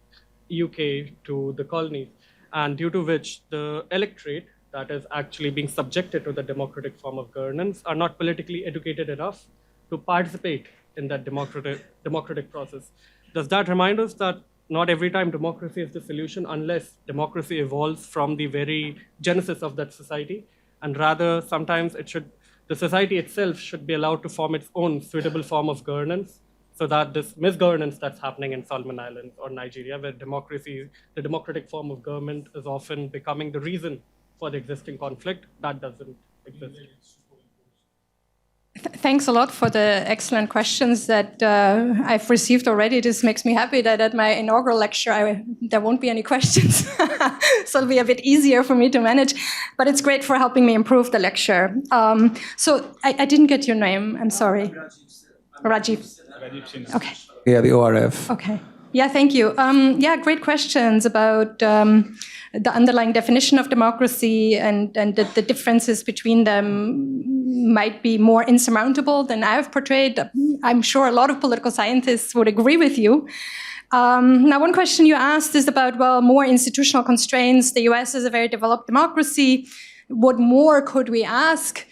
UK to the colonies, and due to which the electorate that is actually being subjected to the democratic form of governance are not politically educated enough to participate in that democratic process. Does that remind us that not every time democracy is the solution unless democracy evolves from the very genesis of that society, and rather sometimes the society itself should be allowed to form its own suitable form of governance, so that this misgovernance that's happening in Solomon Islands or Nigeria, where democracy, the democratic form of government is often becoming the reason for the existing conflict, that doesn't exist. Thanks a lot for the excellent questions that I've received already. This makes me happy that at my inaugural lecture, there won't be any questions. So it'll be a bit easier for me to manage. But it's great for helping me improve the lecture. So I didn't get your name. I'm sorry. Rajiv. Okay. Yeah, the ORF. Okay. Yeah, thank you. Yeah, great questions about the underlying definition of democracy and the differences between them might be more insurmountable than I've portrayed. I'm sure a lot of political scientists would agree with you. Now, one question you asked is about, well, more institutional constraints. The US is a very developed democracy. What more could we ask?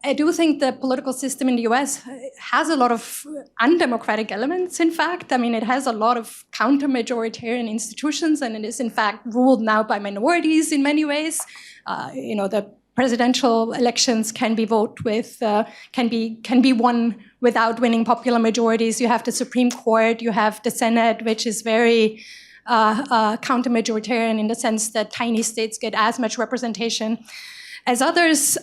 I do think the political system in the US has a lot of undemocratic elements, in fact. I mean, it has a lot of counter-majoritarian institutions, and it is, in fact, ruled now by minorities in many ways. The presidential elections can be can be won without winning popular majorities. You have the Supreme Court, you have the Senate, which is very counter-majoritarian in the sense that tiny states get as much representation as others.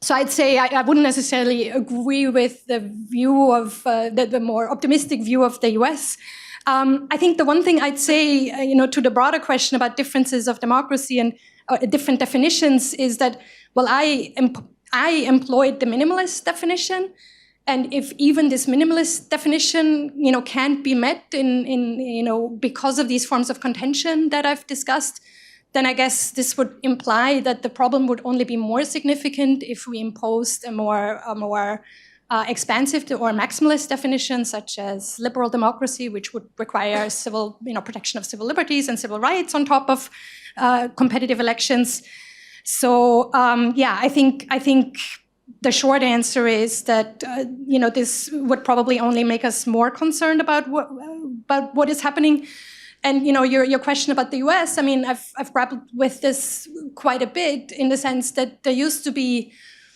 So I'd say I wouldn't necessarily agree with the view of the more optimistic view of the US. I think the one thing I'd say, to the broader question about differences of democracy and different definitions is that, well, I employed the minimalist definition, and if even this minimalist definition, can't be met in because of these forms of contention that I've discussed, then I guess this would imply that the problem would only be more significant if we imposed a more expansive or maximalist definition, such as liberal democracy, which would require protection of civil liberties and civil rights on top of competitive elections. So I think the short answer is that this would probably only make us more concerned about what is happening. And your question about the US, I mean, I've grappled with this quite a bit in the sense that there used to be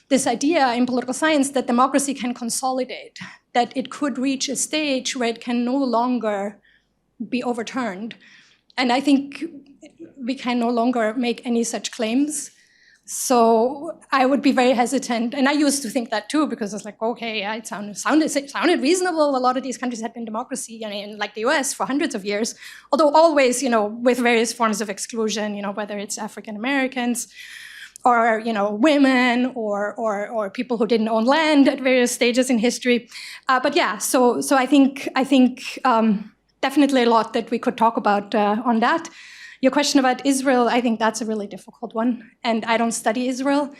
this idea in political science that democracy can consolidate, that it could reach a stage where it can no longer be overturned. And I think we can no longer make any such claims. So I would be very hesitant. And I used to think that too, because it's like, okay, yeah, it sounded reasonable. A lot of these countries had been democracy, like the US for hundreds of years, although always, with various forms of exclusion, whether it's African Americans or, women or people who didn't own land at various stages in history. But yeah, so I think definitely a lot that we could talk about on that. Your question about Israel, I think that's a really difficult one. And I don't study Israel.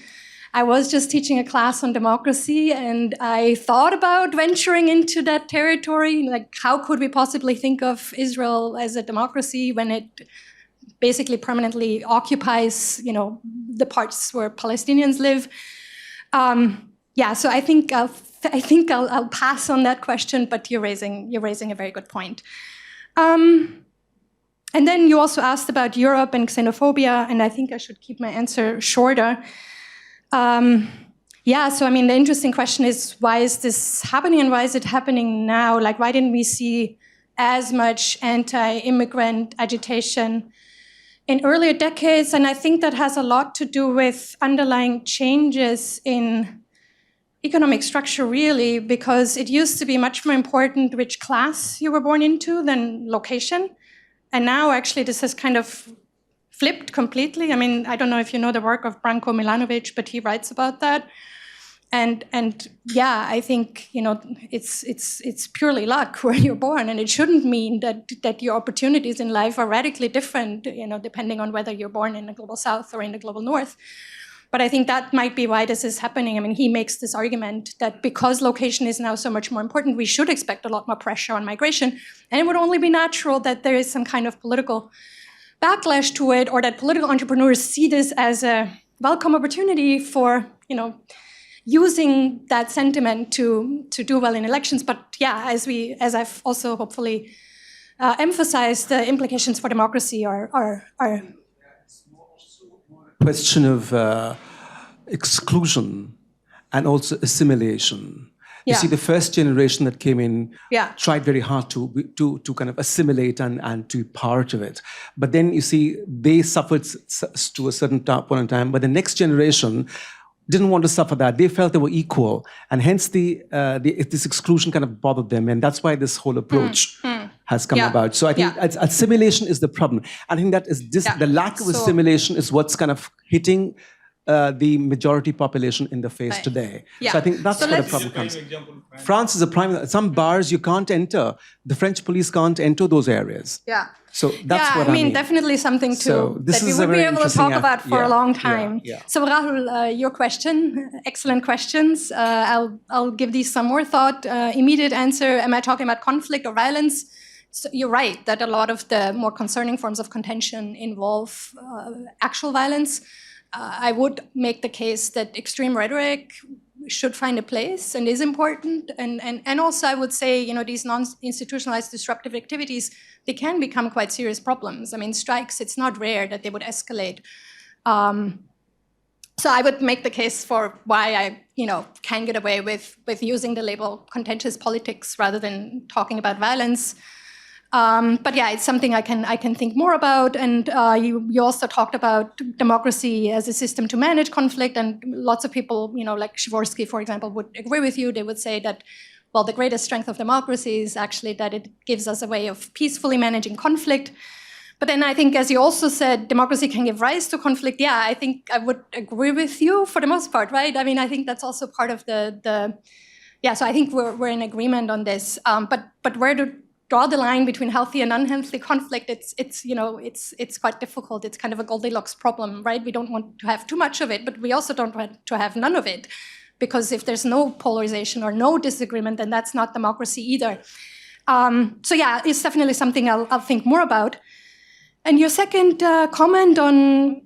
I was just teaching a class on democracy, and I thought about venturing into that territory. Like, how could we possibly think of Israel as a democracy when it basically permanently occupies, the parts where Palestinians live? So I think I'll pass on that question. But you're raising a very good point. And then you also asked about Europe and xenophobia, and I think I should keep my answer shorter. So I mean, the interesting question is, why is this happening, and why is it happening now? Like, why didn't we see as much anti-immigrant agitation in earlier decades? And I think that has a lot to do with underlying changes in economic structure, really, because it used to be much more important which class you were born into than location. And now, actually, this has kind of flipped completely. I mean, I don't know if you know the work of Branko Milanovic, but he writes about that. And I think it's purely luck where you're born, and it shouldn't mean that your opportunities in life are radically different, depending on whether you're born in the global South or in the global North. But I think that might be why this is happening. I mean, he makes this argument that because location is now so much more important, we should expect a lot more pressure on migration. And it would only be natural that there is some kind of political backlash to it, or that political entrepreneurs see this as a welcome opportunity for, using that sentiment to do well in elections. But yeah, as I've also hopefully emphasized, the implications for democracy are question of exclusion and also assimilation. You see, the first generation that came in tried very hard to kind of assimilate and to be part of it. But then you see, they suffered to a certain point in time. But the next generation didn't want to suffer that. They felt they were equal, and hence this exclusion kind of bothered them, and that's why this whole approach has come about. So I think assimilation is the problem. I think that is the lack of assimilation is what's kind of hitting the majority population in the face today. So I think that's where the problem comes. France is a prime. Some bars you can't enter. The French police can't enter those areas. So that's what I mean. Definitely something that we would be able to talk about for a long time. So Rahul, your question, excellent questions. I'll give these some more thought. Immediate answer, am I talking about conflict or violence? So you're right that a lot of the more concerning forms of contention involve actual violence. I would make the case that extreme rhetoric should find a place and is important. And also I would say, these non-institutionalized disruptive activities, they can become quite serious problems. I mean, strikes, it's not rare that they would escalate. So I would make the case for why I, can get away with using the label contentious politics rather than talking about violence. But yeah, it's something I can think more about. And you also talked about democracy as a system to manage conflict. And lots of people, like Shivorsky, for example, would agree with you. They would say that, well, the greatest strength of democracy is actually that it gives us a way of peacefully managing conflict. But then I think, as you also said, democracy can give rise to conflict. Yeah, I think I would agree with you for the most part, right? I mean, I think that's also part of the so I think we're in agreement on this. But where to draw the line between healthy and unhealthy conflict, it's quite difficult. It's kind of a Goldilocks problem, right? We don't want to have too much of it, but we also don't want to have none of it. Because if there's no polarization or no disagreement, then that's not democracy either. So yeah, it's definitely something I'll think more about. And your second comment on,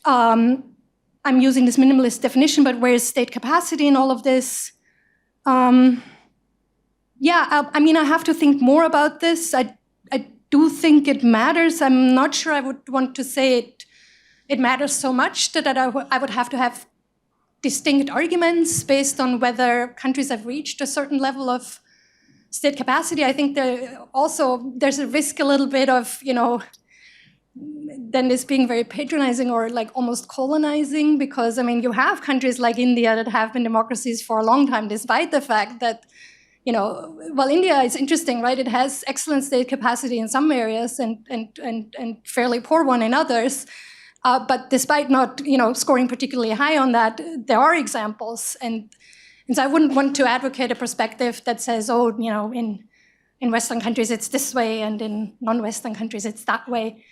I'm using this minimalist definition, but where is state capacity in all of this? I mean, I have to think more about this. I do think it matters. I'm not sure I would want to say it matters so much that I would have to have distinct arguments based on whether countries have reached a certain level of state capacity. I think there's a risk a little bit of, then this being very patronizing or like almost colonizing, because you have countries like India that have been democracies for a long time, despite the fact that, India is interesting, right? It has excellent state capacity in some areas and fairly poor one in others. But despite not, scoring particularly high on that, there are examples. And so I wouldn't want to advocate a perspective that says, in Western countries it's this way and in non-Western countries it's that way,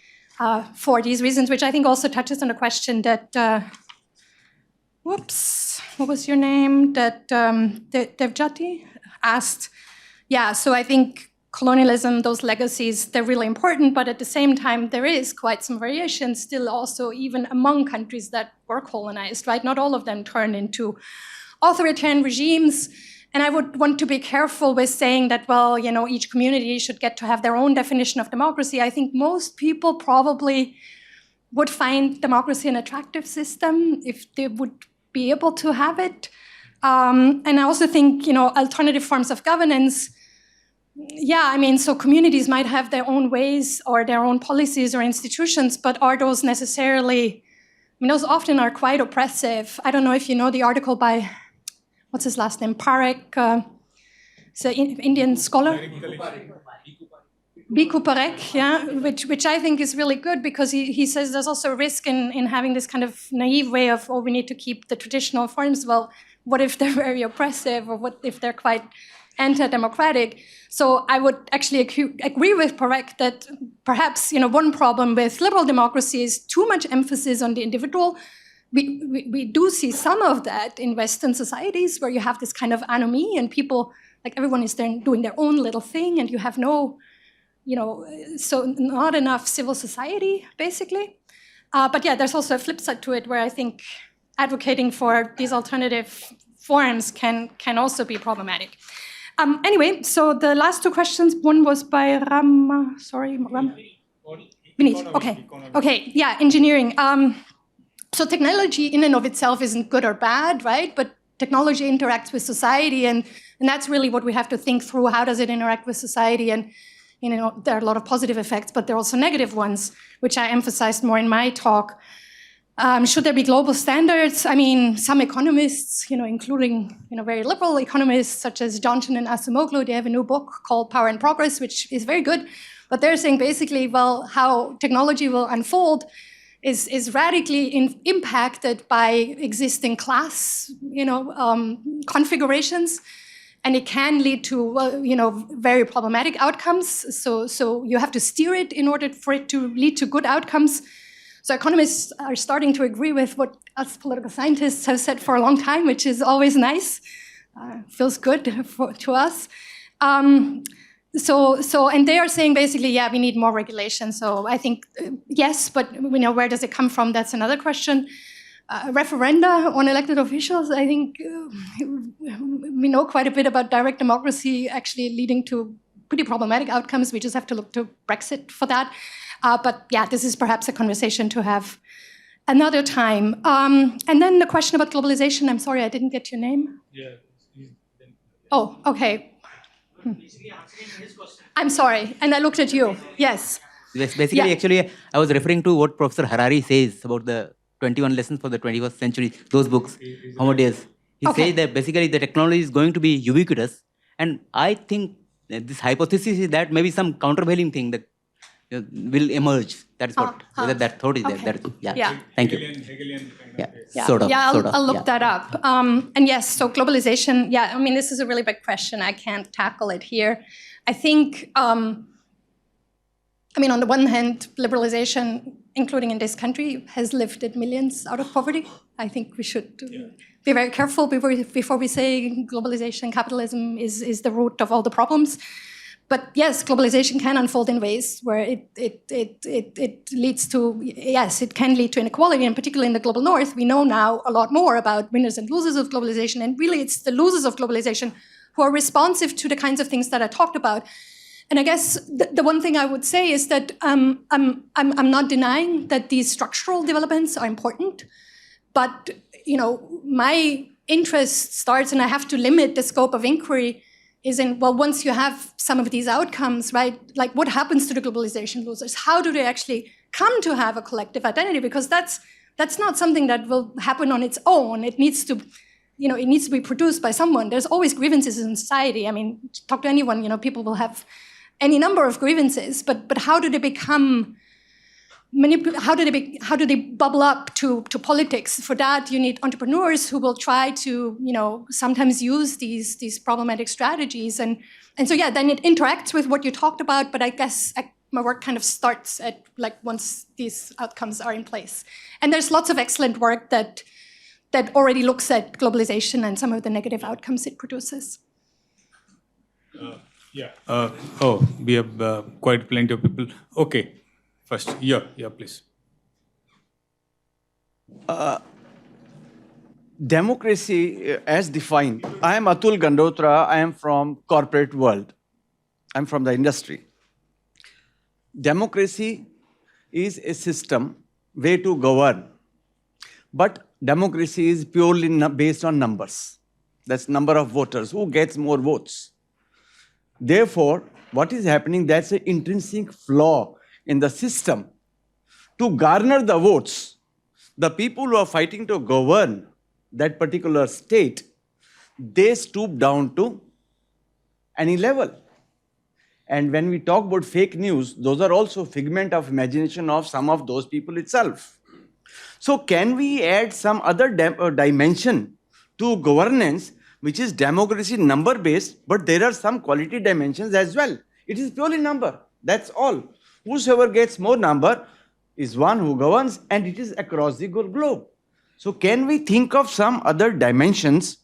for these reasons, which I think also touches on a question that, what was your name? That Devjati asked. Yeah, so I think colonialism, those legacies, they're really important, but at the same time, there is quite some variation still also even among countries that were colonized, right? Not all of them turn into authoritarian regimes. And I would want to be careful with saying that, each community should get to have their own definition of democracy. I think most people probably would find democracy an attractive system if they would be able to have it. And I also think, alternative forms of governance, so communities might have their own ways or their own policies or institutions, but are those necessarily, those often are quite oppressive. I don't know if you know the article by, what's his last name? Parekh, it's an Indian scholar. Bhikkhu Parekh, yeah, which I think is really good because he says there's also a risk in having this kind of naive way of, we need to keep the traditional forms. Well, what if they're very oppressive, or what if they're quite anti-democratic? So I would actually agree with Parekh that perhaps one problem with liberal democracy is too much emphasis on the individual. We do see some of that in Western societies where you have this kind of anomie and people, like everyone is there doing their own little thing and you have no, so not enough civil society, basically. But yeah, there's also a flip side to it where I think advocating for these alternative forms can also be problematic. Anyway, so the last two questions, one was by Vineet. Okay, yeah, engineering. So technology in and of itself isn't good or bad, right? But technology interacts with society, and that's really what we have to think through. How does it interact with society? And there are a lot of positive effects, but there are also negative ones, which I emphasized more in my talk. Should there be global standards? Some economists, including very liberal economists such as Johnson and Acemoglu, they have a new book called Power and Progress, which is very good. But they're saying basically, how technology will unfold is radically impacted by existing class, configurations, and it can lead to, very problematic outcomes. So you have to steer it in order for it to lead to good outcomes. So economists are starting to agree with what us political scientists have said for a long time, which is always nice. Feels good to us. And they are saying basically, we need more regulation. So I think, yes, but where does it come from? That's another question. Referenda on elected officials, I think we know quite a bit about direct democracy actually leading to pretty problematic outcomes. We just have to look to Brexit for that. But yeah, this is perhaps a conversation to have another time. And then the question about globalization. I'm sorry, I didn't get your name. Yeah. Oh, okay. I'm sorry, and I looked at you. Yes. Yes, basically, actually, I was referring to what Professor Harari says about the 21 lessons for the 21st century, those books, Homodeus. He says that basically the technology is going to be ubiquitous. And I think this hypothesis is that maybe some countervailing thing that will emerge. That's what, whether that thought is there. Yeah. Thank you. Hegelian Yeah, sort of. I'll look that up. And yes, so globalization, this is a really big question. I can't tackle it here. I think, on the one hand, liberalization, including in this country, has lifted millions out of poverty. I think we should be very careful before we say globalization, capitalism is the root of all the problems. But yes, globalization can unfold in ways where it leads to, it can lead to inequality, and particularly in the global north, we know now a lot more about winners and losers of globalization, and really it's the losers of globalization who are responsive to the kinds of things that I talked about. And I guess the one thing I would say is that I'm not denying that these structural developments are important, but my interest starts, and I have to limit the scope of inquiry, is in, well, once you have some of these outcomes, right, like what happens to the globalization losers? How do they actually come to have a collective identity? Because that's not something that will happen on its own. It needs to, it needs to be produced by someone. There's always grievances in society. I mean, talk to anyone, people will have any number of grievances, but how do they become how do they bubble up to politics? For that, you need entrepreneurs who will try to, sometimes use these problematic strategies. And so, yeah, then it interacts with what you talked about, but I guess my work kind of starts at once these outcomes are in place. And there's lots of excellent work that already looks at globalization and some of the negative outcomes it produces. We have quite plenty of people. Okay, first, yeah, please. Democracy as defined. I am Atul Gandotra. I am from corporate world. I'm from the industry. Democracy is a system, way to govern. But democracy is purely based on numbers. That's number of voters. Who gets more votes? Therefore, what is happening, that's an intrinsic flaw in the system. To garner the votes, the people who are fighting to govern that particular state, they stoop down to any level. And when we talk about fake news, those are also figment of imagination of some of those people itself. So can we add some other dimension to governance, which is democracy number-based, but there are some quality dimensions as well. It is purely number, that's all. Whosoever gets more number is one who governs, and it is across the globe. So can we think of some other dimensions,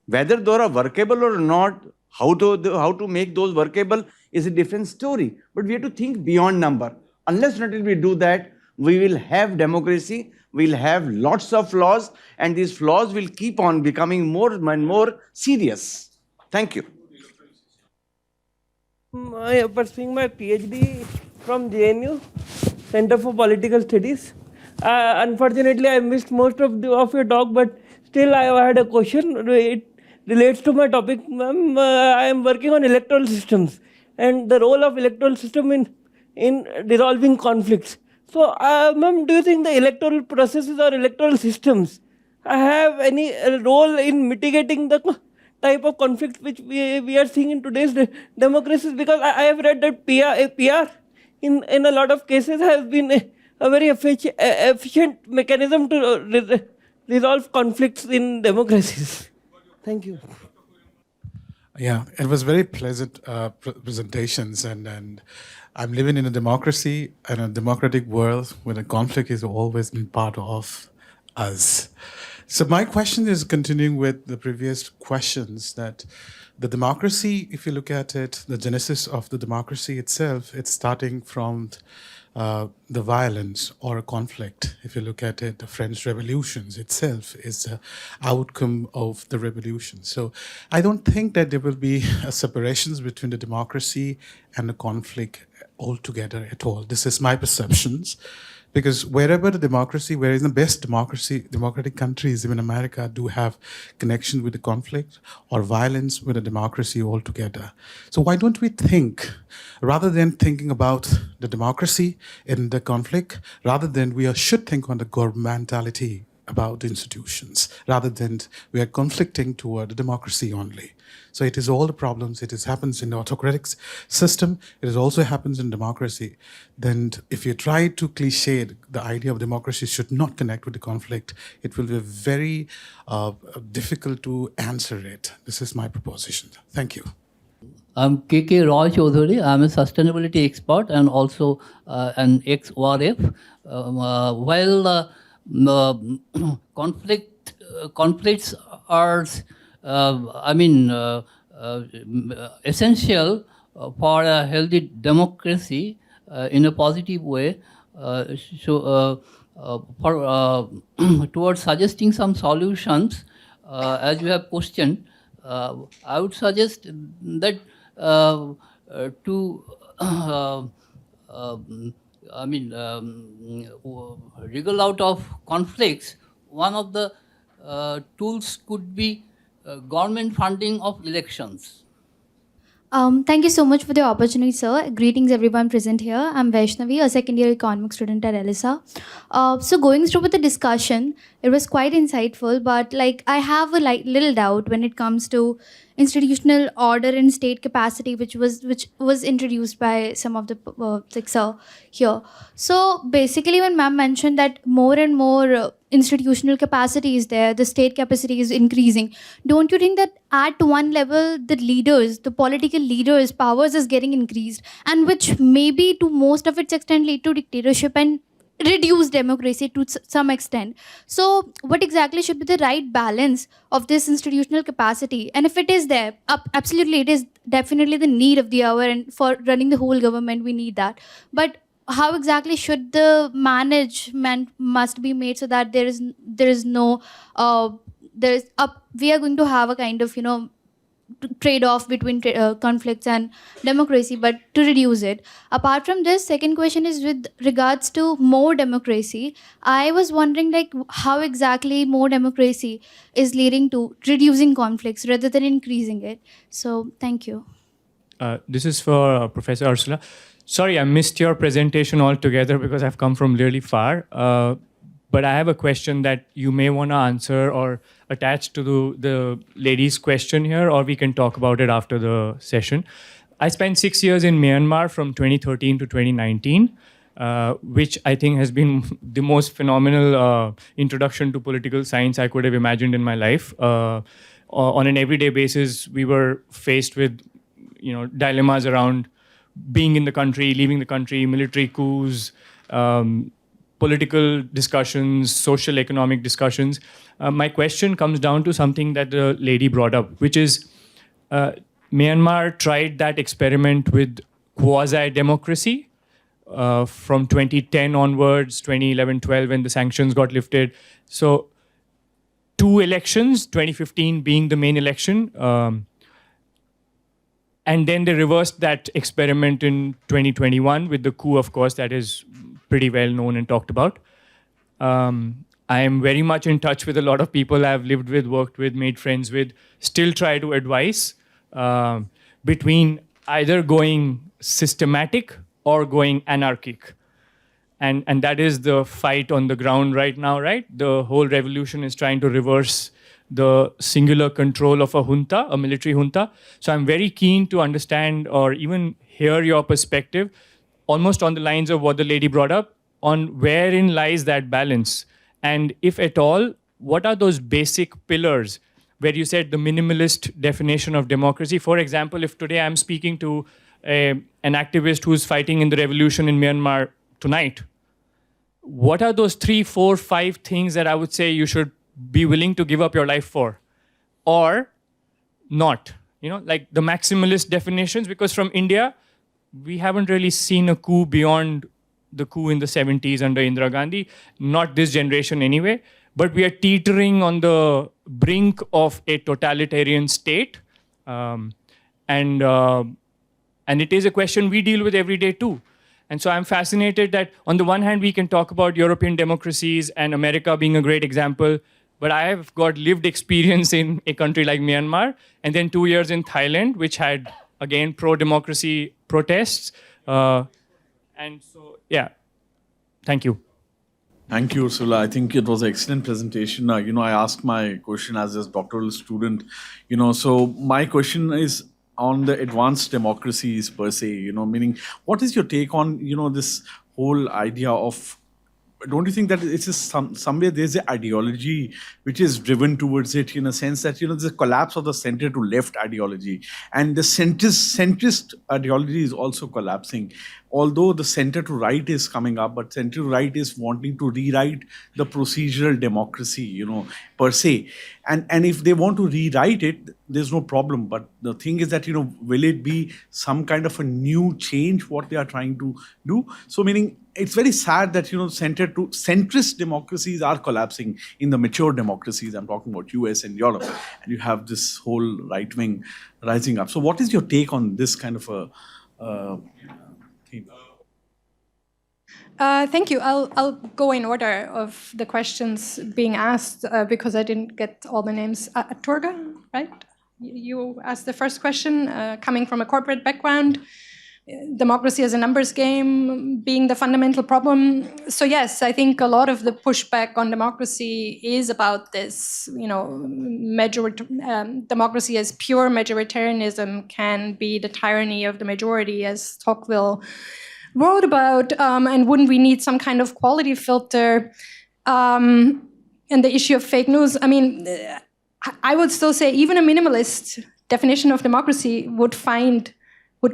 whether they are workable or not, how to make those workable is a different story. But we have to think beyond number. Unless until we do that, we will have democracy, we'll have lots of flaws, and these flaws will keep on becoming more and more serious. Thank you. I am pursuing my PhD from JNU, Center for Political Studies. Unfortunately, I missed most of your talk, but still I had a question. It relates to my topic. I am working on electoral systems and the role of electoral system in resolving conflicts. So, ma'am, do you think the electoral processes or electoral systems have any role in mitigating the type of conflict which we are seeing in today's democracies? Because I have read that PR in a lot of cases has been a very efficient mechanism to resolve conflicts in democracies. Thank you. Yeah, it was very pleasant presentations, and I'm living in a democracy and a democratic world where the conflict has always been part of us. So my question is continuing with the previous questions, that the democracy, if you look at it, the genesis of the democracy itself, it's starting from the violence or a conflict. If you look at it, the French Revolutions itself is the outcome of the revolution. So I don't think that there will be separations between the democracy and the conflict altogether at all. This is my perceptions. Because wherever the democracy, where in the best democratic countries, even America, do have connection with the conflict or violence with the democracy altogether. So why don't we think, rather than thinking about the democracy in the conflict, rather than we should think on the governmentality about the institutions, rather than we are conflicting toward the democracy only. So it is all the problems, happens in the autocratic system, it also happens in democracy. Then if you try to cliche the idea of democracy should not connect with the conflict, it will be very difficult to answer it. This is my proposition. Thank you. I'm KK Roy Chaudhary. I'm a sustainability expert and also an ex-ORF. While conflicts are essential for a healthy democracy in a positive way. Towards suggesting some solutions, as you have questioned, I would suggest that to, I mean, wriggle out of conflicts, one of the tools could be government funding of elections. Thank you so much for the opportunity, sir. Greetings, everyone present here. I'm Vaishnavi, a second-year economics student at ELISA. So going through with the discussion, it was quite insightful, but like I have a little doubt when it comes to institutional order and state capacity, which was introduced by some of the sir here. So basically, when ma'am mentioned that more and more institutional capacity is there, the state capacity is increasing. Don't you think that at one level, the leaders, the political leaders' powers is getting increased, and which maybe to most of its extent lead to dictatorship and reduce democracy to some extent? So what exactly should be the right balance of this institutional capacity? And if it is there, absolutely, it is definitely the need of the hour, and for running the whole government, we need that. But how exactly should the management must be made so that there is no we are going to have a kind of trade-off between conflicts and democracy, but to reduce it. Apart from this, second question is with regards to more democracy. I was wondering like how exactly more democracy is leading to reducing conflicts rather than increasing it. So thank you. This is for Professor Ursula. Sorry, I missed your presentation altogether because I've come from really far. But I have a question that you may want to answer or attach to the lady's question here, or we can talk about it after the session. I spent 6 years in Myanmar from 2013 to 2019, which I think has been the most phenomenal introduction to political science I could have imagined in my life. On an everyday basis, we were faced with dilemmas around being in the country, leaving the country, military coups, political discussions, social economic discussions. My question comes down to something that the lady brought up, which is Myanmar tried that experiment with quasi-democracy from 2010 onwards, 2011-12, when the sanctions got lifted. So 2 elections, 2015 being the main election, and then they reversed that experiment in 2021 with the coup, of course, that is pretty well known and talked about. I am very much in touch with a lot of people I've lived with, worked with, made friends with, still try to advise between either going systematic or going anarchic. And that is the fight on the ground right now, right? The whole revolution is trying to reverse the singular control of a junta, a military junta. So I'm very keen to understand or even hear your perspective, almost on the lines of what the lady brought up, on wherein lies that balance. And if at all, what are those basic pillars where you said the minimalist definition of democracy? For example, if today I'm speaking to an activist who's fighting in the revolution in Myanmar tonight, what are those 3, 4, 5 things that I would say you should be willing to give up your life for, or not? Like the maximalist definitions, because from India, we haven't really seen a coup beyond the coup in the 70s under Indira Gandhi, not this generation anyway, but we are teetering on the brink of a totalitarian state. And it is a question we deal with every day too. And so I'm fascinated that on the one hand, we can talk about European democracies and America being a great example, but I have got lived experience in a country like Myanmar, and then 2 years in Thailand, which had, again, pro-democracy protests. And so, yeah, thank you. Thank you, Ursula. I think it was an excellent presentation. I asked my question as a doctoral student. So my question is on the advanced democracies per se. Meaning, what is your take on this whole idea of? Don't you think that it's just somewhere there's an ideology which is driven towards it, in a sense that there's a collapse of the center to left ideology, and the centrist ideology is also collapsing. Although the center to right is coming up, but center to right is wanting to rewrite the procedural democracy, per se. And if they want to rewrite it, there's no problem. But the thing is that, will it be some kind of a new change what they are trying to do? So meaning, it's very sad that, centrist democracies are collapsing in the mature democracies. I'm talking about US and Europe. And you have this whole right wing rising up. So what is your take on this kind of a theme. Thank you. I'll go in order of the questions being asked because I didn't get all the names. Turga, right? You asked the first question, coming from a corporate background. Democracy as a numbers game being the fundamental problem. So yes, I think a lot of the pushback on democracy is about this. Democracy as pure majoritarianism can be the tyranny of the majority, as Tocqueville wrote about, and wouldn't we need some kind of quality filter? And the issue of fake news, I mean, I would still say even a minimalist definition of democracy would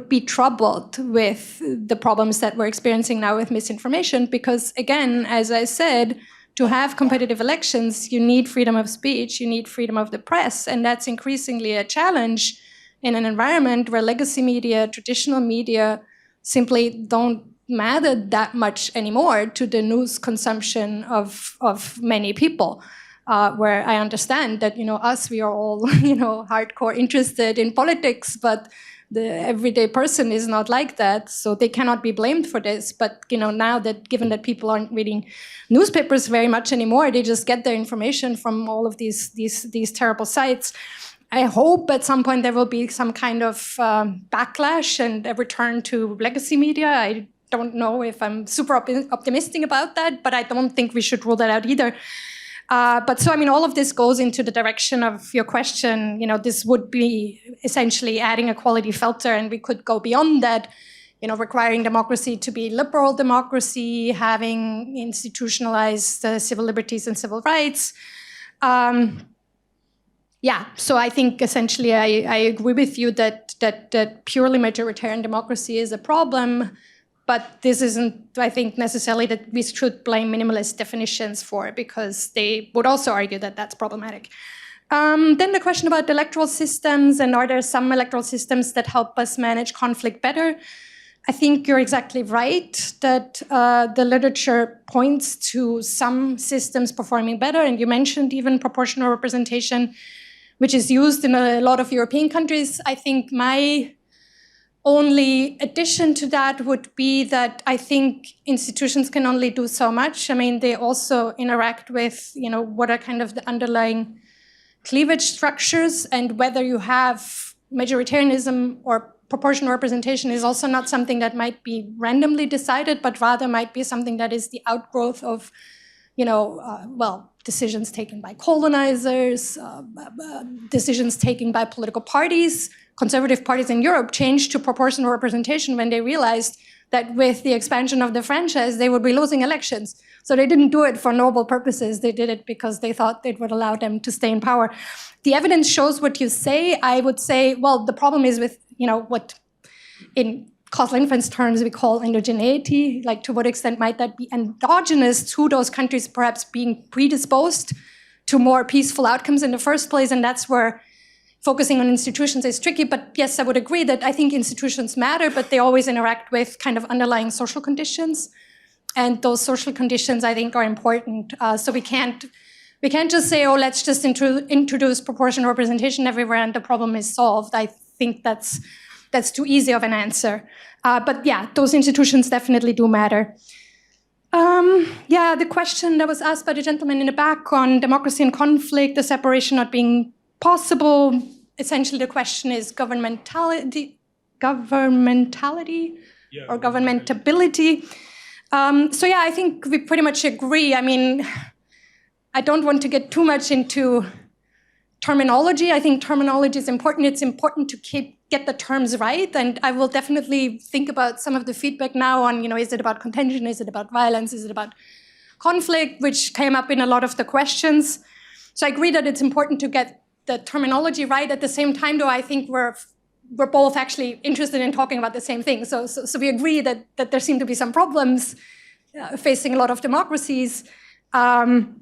be troubled with the problems that we're experiencing now with misinformation, because again, as I said, to have competitive elections, you need freedom of speech, you need freedom of the press, and that's increasingly a challenge in an environment where legacy media, traditional media, simply don't matter that much anymore to the news consumption of many people. Where I understand that, we are all, hardcore interested in politics, but the everyday person is not like that, so they cannot be blamed for this. But now that, given that people aren't reading newspapers very much anymore, they just get their information from all of these terrible sites. I hope at some point there will be some kind of backlash and a return to legacy media. I don't know if I'm super optimistic about that, but I don't think we should rule that out either. All of this goes into the direction of your question. This would be essentially adding a quality filter, and we could go beyond that, requiring democracy to be liberal democracy, having institutionalized civil liberties and civil rights. So I think essentially I agree with you that purely majoritarian democracy is a problem. But this isn't, I think, necessarily that we should blame minimalist definitions for, because they would also argue that that's problematic. Then the question about electoral systems, and are there some electoral systems that help us manage conflict better? I think you're exactly right that the literature points to some systems performing better, and you mentioned even proportional representation, which is used in a lot of European countries. I think my only addition to that would be that I think institutions can only do so much. I mean, they also interact with, what are kind of the underlying cleavage structures, and whether you have majoritarianism or proportional representation is also not something that might be randomly decided, but rather might be something that is the outgrowth of, decisions taken by colonizers, decisions taken by political parties. Conservative parties in Europe changed to proportional representation when they realized that with the expansion of the franchise, they would be losing elections. So they didn't do it for noble purposes. They did it because they thought it would allow them to stay in power. The evidence shows what you say. I would say, well, the problem is with, what in causal inference terms we call endogeneity. Like, to what extent might that be endogenous to those countries perhaps being predisposed to more peaceful outcomes in the first place? And that's where focusing on institutions is tricky. But yes, I would agree that I think institutions matter, but they always interact with kind of underlying social conditions. And those social conditions, I think, are important. So we can't just say, oh, let's just introduce proportional representation everywhere and the problem is solved. I think that's too easy of an answer. But yeah, those institutions definitely do matter. The question that was asked by the gentleman in the back on democracy and conflict, the separation not being possible. Essentially, the question is governmentality or governmentability. I think we pretty much agree. I mean, I don't want to get too much into terminology. I think terminology is important. It's important to get the terms right. And I will definitely think about some of the feedback now on, is it about contention? Is it about violence? Is it about conflict, which came up in a lot of the questions. So I agree that it's important to get the terminology right. At the same time, though, I think we're both actually interested in talking about the same thing. So we agree that there seem to be some problems facing a lot of democracies. And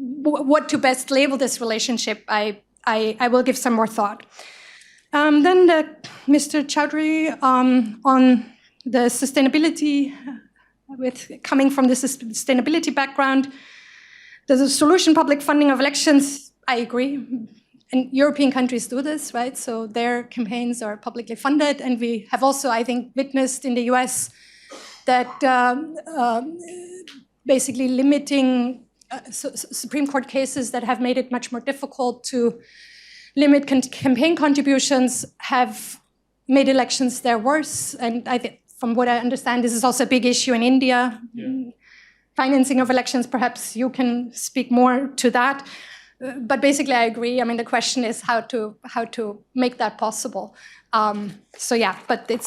what to best label this relationship, I will give some more thought. Then Mr. Chowdhury on the sustainability, coming from the sustainability background. The solution, public funding of elections, I agree. and European countries do this, right? So their campaigns are publicly funded. And we have also, I think, witnessed in the US that basically limiting Supreme Court cases that have made it much more difficult to limit campaign contributions have made elections there worse. And I think, from what I understand, this is also a big issue in India. Yeah. Financing of elections, perhaps you can speak more to that. But basically, I agree. I mean, the question is how to make that possible. So yeah, but it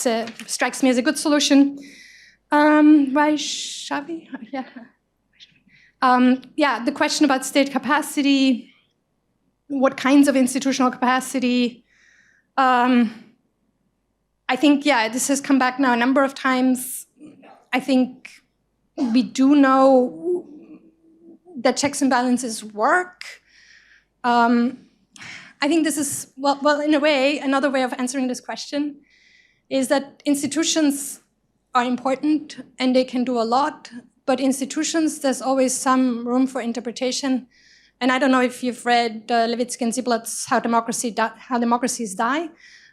strikes me as a good solution. Vaishnavi? Yeah. Yeah, the question about state capacity, what kinds of institutional capacity. I think, yeah, this has come back now a number of times. I think we do know that checks and balances work. I think this is, well, in a way, another way of answering this question is that institutions are important and they can do a lot, but institutions, there's always some room for interpretation. And I don't know if you've read Levitsky and Ziblatt's How Democracies Die,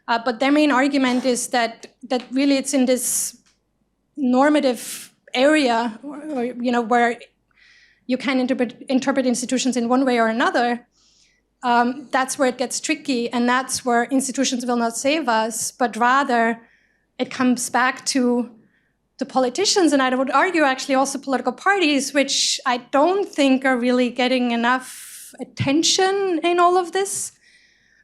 but their main argument is that really it's in this normative area, where you can interpret institutions in one way or another. That's where it gets tricky, and that's where institutions will not save us, but rather it comes back to the politicians, and I would argue actually also political parties, which I don't think are really getting enough attention in all of this.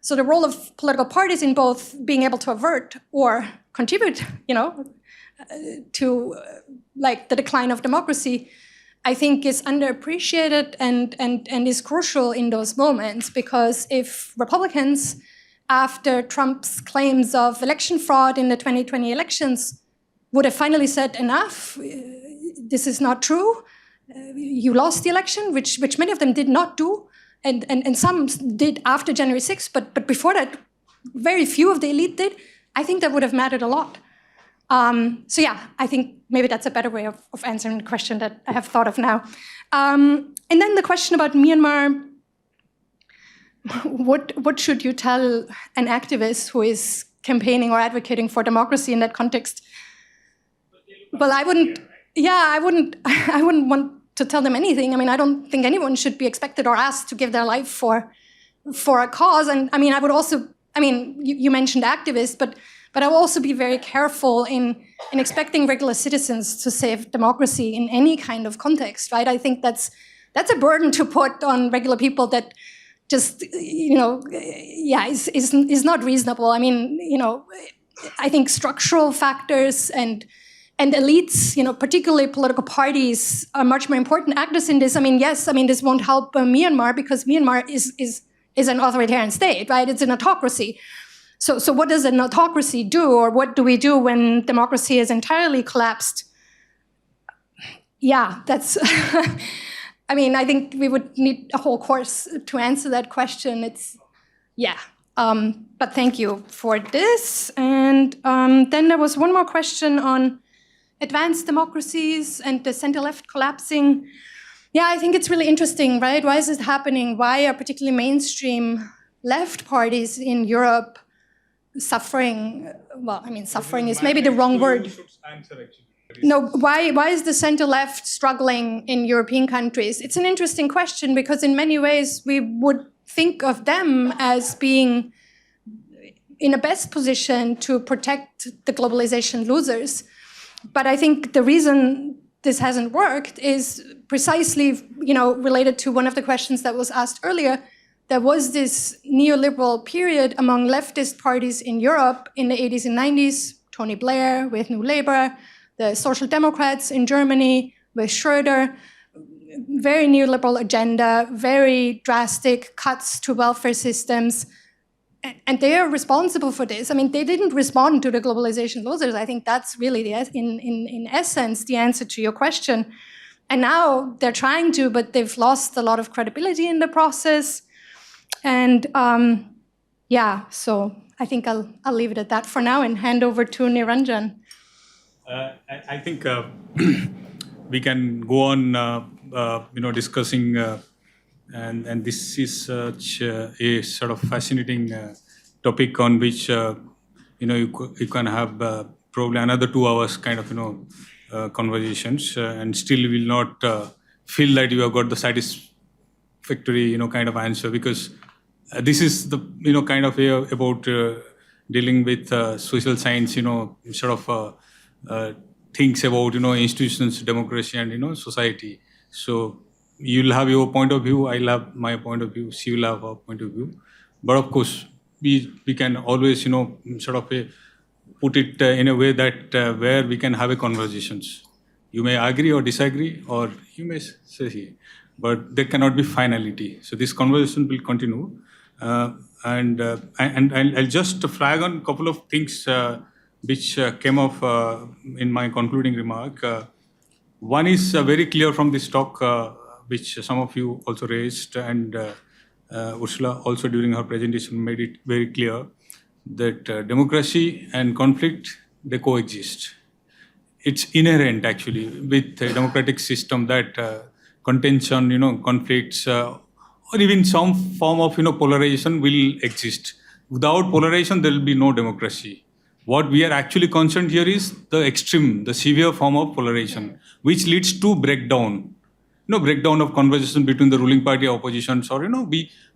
So the role of political parties in both being able to avert or contribute, to like the decline of democracy, I think is underappreciated and is crucial in those moments, because if Republicans, after Trump's claims of election fraud in the 2020 elections, would have finally said, enough, this is not true, you lost the election, which many of them did not do, and some did after January 6th, but before that, very few of the elite did, I think that would have mattered a lot. So yeah, I think maybe that's a better way of answering the question that I have thought of now. And then the question about Myanmar, what should you tell an activist who is campaigning or advocating for democracy in that context? Well, I wouldn't want to tell them anything. I mean, I don't think anyone should be expected or asked to give their life for a cause. And I mean, I would also, you mentioned activists, but I will also be very careful in expecting regular citizens to save democracy in any kind of context, right? I think that's a burden to put on regular people that just, is not reasonable. I mean, I think structural factors and elites, particularly political parties, are much more important actors in this. I mean, yes, this won't help Myanmar, because Myanmar is an authoritarian state, right? It's an autocracy. So what does an autocracy do, or what do we do when democracy is entirely collapsed? Yeah, that's, I think we would need a whole course to answer that question. But thank you for this. And then there was one more question on advanced democracies and the center-left collapsing. Yeah, I think it's really interesting, right? Why is this happening? Why are particularly mainstream left parties in Europe suffering? Well, suffering is maybe the wrong word. No, why is the center-left struggling in European countries? It's an interesting question, because in many ways we would think of them as being in a best position to protect the globalization losers. But I think the reason this hasn't worked is precisely, related to one of the questions that was asked earlier. There was this neoliberal period among leftist parties in Europe in the 80s and 90s, Tony Blair with New Labour, the Social Democrats in Germany with Schröder, very neoliberal agenda, very drastic cuts to welfare systems. And they are responsible for this. They didn't respond to the globalization losers. I think that's really, in essence, the answer to your question. And now they're trying to, but they've lost a lot of credibility in the process. And so I think I'll leave it at that for now and hand over to Niranjan. I think we can go on, discussing and this is such a sort of fascinating topic on which you can have probably another 2 hours kind of conversations, and still will not feel that you have got the satisfactory kind of answer, because this is the kind of about dealing with social science, sort of things about institutions, democracy, and society. So you'll have your point of view, I'll have my point of view, she will have her point of view. But of course, we can always sort of put it in a way that where we can have a conversations. You may agree or disagree, or you may say, but there cannot be finality. So this conversation will continue, and I'll just flag on a couple of things which came up in my concluding remark. One is very clear from this talk, which some of you also raised, and Ursula also during her presentation made it very clear that democracy and conflict, they coexist. It's inherent actually with a democratic system that contention, conflicts, or even some form of polarization will exist. Without polarization, there will be no democracy. What we are actually concerned here is the extreme, the severe form of polarization, which leads to breakdown. Breakdown of conversation between the ruling party, oppositions, or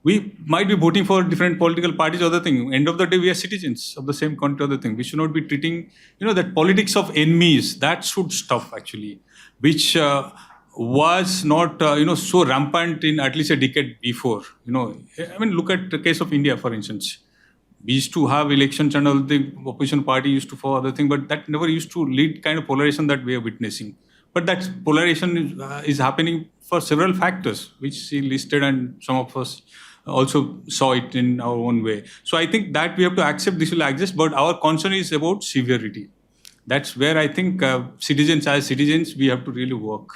we might be voting for different political parties, other thing. End of the day, we are citizens of the same country, other thing. We should not be treating, that politics of enemies. That should stop actually, which was not, so rampant in at least a decade before. I mean, look at the case of India, for instance. We used to have elections and all the opposition party used to follow other thing, but that never used to lead kind of polarization that we are witnessing. But that polarization is happening for several factors, which she listed, and some of us also saw it in our own way. So I think that we have to accept this will exist, but our concern is about severity. That's where I think citizens, as citizens, we have to really work,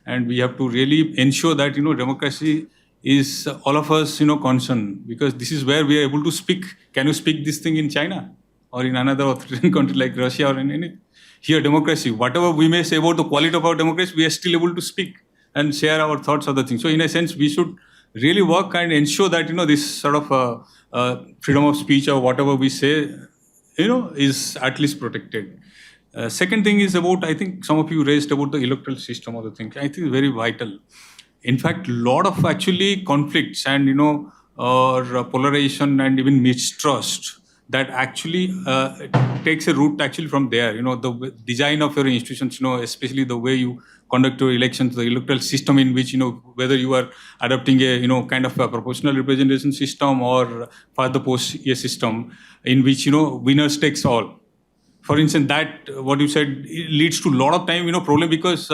and we have to really ensure that democracy is all of us concern, because this is where we are able to speak. Can you speak this thing in China or in another authoritarian country like Russia or in any? Here, democracy, whatever we may say about the quality of our democracy, we are still able to speak and share our thoughts, other things. So in a sense, we should really work and ensure that, this sort of freedom of speech or whatever we say, is at least protected. Second thing is about, I think some of you raised about the electoral system, other things. I think it's very vital. In fact, a lot of actually conflicts and, or polarization and even mistrust, that actually takes a root actually from there. The design of your institutions, especially the way you conduct your elections, the electoral system in which, whether you are adopting a, kind of a proportional representation system or for the post system in which, winners takes all. For instance, that what you said leads to a lot of time, problem, because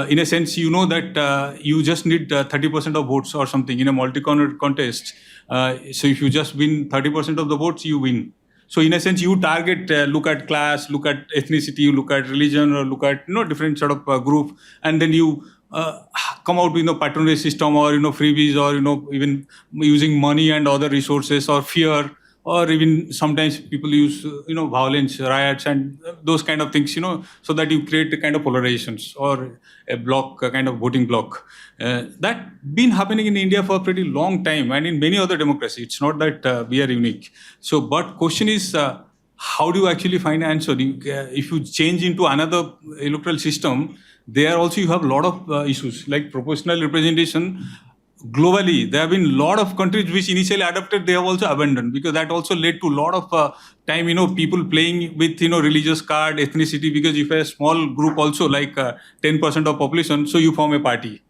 in a sense, that you just need 30% of votes or something in a multi-corner contest. So if you just win 30% of the votes, you win. So in a sense, you target, look at class, look at ethnicity, you look at religion, or look at different sort of group, and then you come out with patronage system or freebies, or even using money and other resources or fear, or even sometimes people use violence, riots, and those kind of things, so that you create a kind of polarizations or a block, a kind of voting block. That been happening in India for a pretty long time, and in many other democracies. It's not that we are unique. So, but question is, how do you actually find an answer? If you change into another electoral system, there also you have a lot of issues like proportional representation. Globally, there have been a lot of countries which initially adopted, they have also abandoned, because that also led to a lot of time, people playing with, religious card, ethnicity, because if a small group also like 10% of population, so you form a party.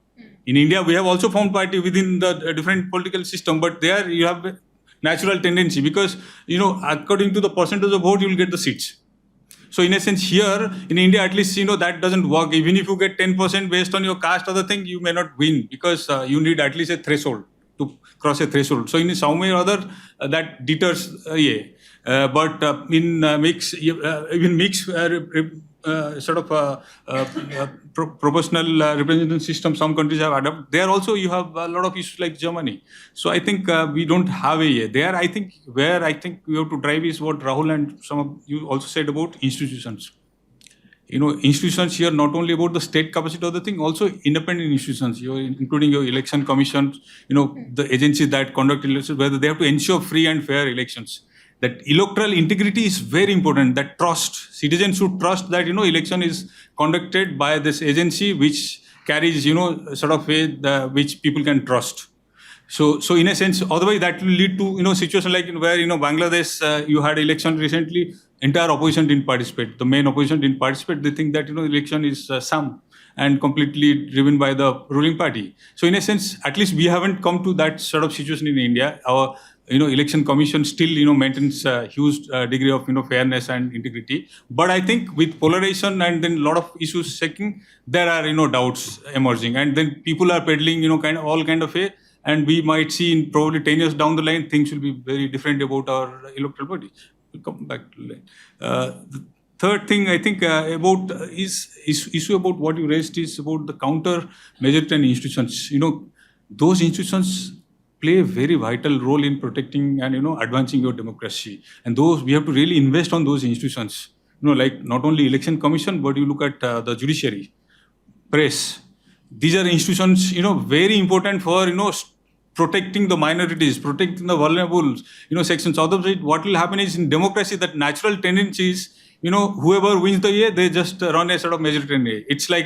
In India, we have also formed party within the different political system, but there you have a natural tendency, because, according to the percentage of vote, you will get the seats. So in a sense, here in India, at least, that doesn't work. Even if you get 10% based on your caste, other thing, you may not win, because you need at least a threshold to cross a threshold. So in some way or other, that deters, but in mix, even mix sort of proportional representation system, some countries have adopted. There also you have a lot of issues like Germany. So I think we don't have a there. I think where I think we have to drive is what Rahul and some of you also said about institutions. institutions here, not only about the state capacity of the thing, also independent institutions, including your election commissions, the agencies that conduct elections, whether they have to ensure free and fair elections. That electoral integrity is very important. That trust, citizens should trust that election is conducted by this agency which carries sort of faith which people can trust. So in a sense, otherwise that will lead to situation like where Bangladesh you had election recently, entire opposition didn't participate. The main opposition didn't participate. They think that election is sham and completely driven by the ruling party. So in a sense, at least we haven't come to that sort of situation in India. Our election commission still maintains a huge degree of fairness and integrity. But I think with polarization and then a lot of issues shaking, there are doubts emerging, and then people are peddling all kind of a. And we might see in probably 10 years down the line, things will be very different about our electoral body. We'll come back to that. The third thing I think about is issue about what you raised is about the counter majoritarian institutions. Those institutions play a very vital role in protecting and advancing your democracy. And those we have to really invest on those institutions. Like not only election commission, but you look at the judiciary, press. These are institutions, very important for, protecting the minorities, protecting the vulnerable, sections. Otherwise, what will happen is in democracy, that natural tendency is, whoever wins the year, they just run a sort of majoritarian way. It's like,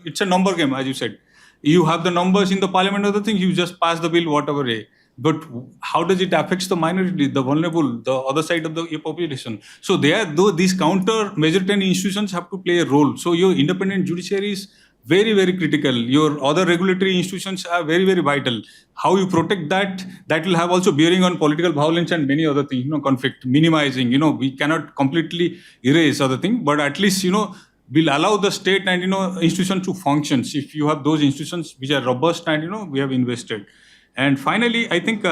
it's a number game, as you said. You have the numbers in the parliament or the thing, you just pass the bill, whatever way. But how does it affect the minority, the vulnerable, the other side of the population? So these counter majoritarian institutions have to play a role. So your independent judiciary is very, very critical. Your other regulatory institutions are very, very vital. How you protect that will have also bearing on political violence and many other things, conflict, minimizing, we cannot completely erase other things, but at least, will allow the state and, institutions to function. If you have those institutions which are robust and, we have invested. And finally, I think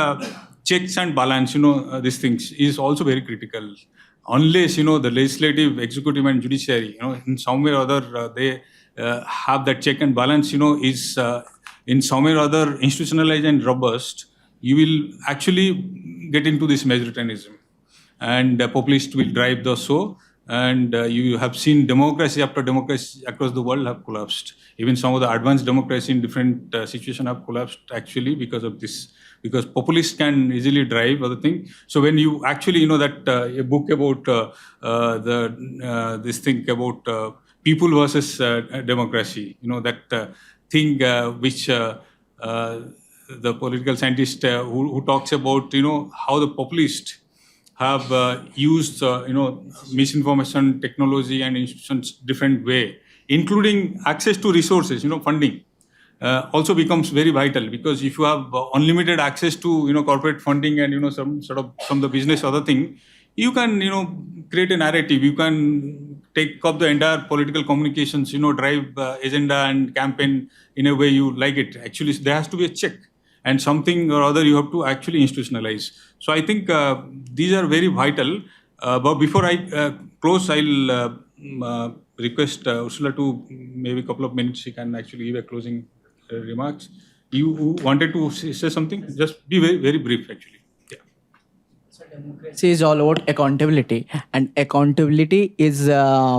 checks and balance, these things is also very critical. Unless, the legislative, executive and judiciary, in some way or other, they have that check and balance, is in some way or other institutionalized and robust, you will actually get into this majoritarianism. And populist will drive the show. And you have seen democracy after democracy across the world have collapsed. Even some of the advanced democracy in different situations have collapsed actually because of this. Because populists can easily drive other things. So when you actually, that a book about this thing about people versus democracy, that thing which the political scientist who talks about, how the populists have used, misinformation technology and institutions different way, including access to resources, funding. Also becomes very vital, because if you have unlimited access to corporate funding and some the business other thing, you can create a narrative. You can take up the entire political communications, drive agenda and campaign in a way you like it. Actually, there has to be a check, and something or other you have to actually institutionalize. So I think these are very vital. But before I close, I'll request Ursula to maybe a couple of minutes. She can actually give a closing remarks. You wanted to say something? Just be very, very brief, actually. Yeah. So democracy is all about accountability, and accountability is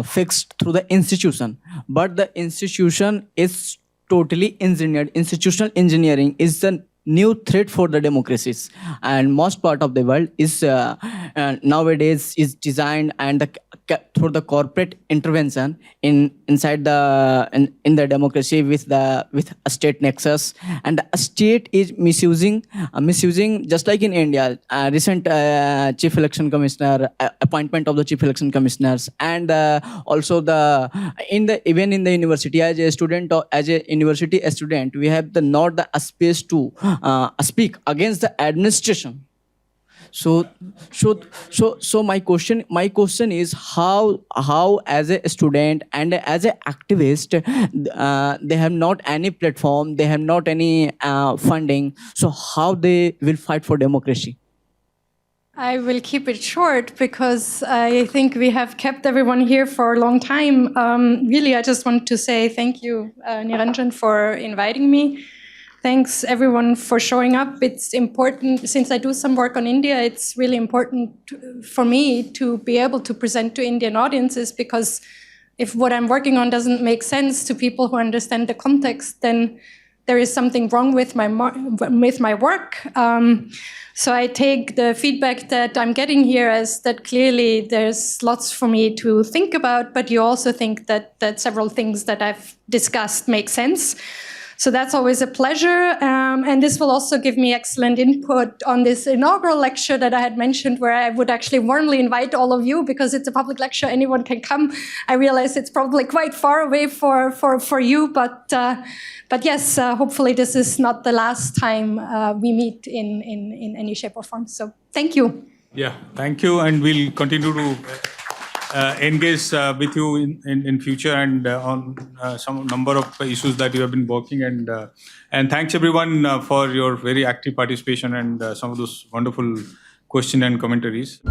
fixed through the institution. But the institution is totally engineered. Institutional engineering is the new threat for the democracies, and most part of the world is nowadays is designed and through the corporate intervention inside in the democracy with a state nexus, and a state is misusing just like in India, recent chief election commissioner, appointment of the chief election commissioners, and also even in the university as a student or as a university student, we have not the space to speak against the administration. So my question is how as a student and as an activist, they have not any platform, they have not any funding. So how they will fight for democracy? I will keep it short because I think we have kept everyone here for a long time. Really, I just want to say thank you, Niranjan, for inviting me. Thanks everyone for showing up. It's important, since I do some work on India, it's really important for me to be able to present to Indian audiences, because if what I'm working on doesn't make sense to people who understand the context, then there is something wrong with my work. So I take the feedback that I'm getting here as that clearly there's lots for me to think about, but you also think that several things that I've discussed make sense. So that's always a pleasure. And this will also give me excellent input on this inaugural lecture that I had mentioned, where I would actually warmly invite all of you, because it's a public lecture, anyone can come. I realize it's probably quite far away for you, but yes, hopefully this is not the last time we meet in any shape or form. So thank you. Yeah, thank you. And we'll continue to engage with you in future and on some number of issues that you have been working. And thanks everyone for your very active participation and some of those wonderful questions and commentaries.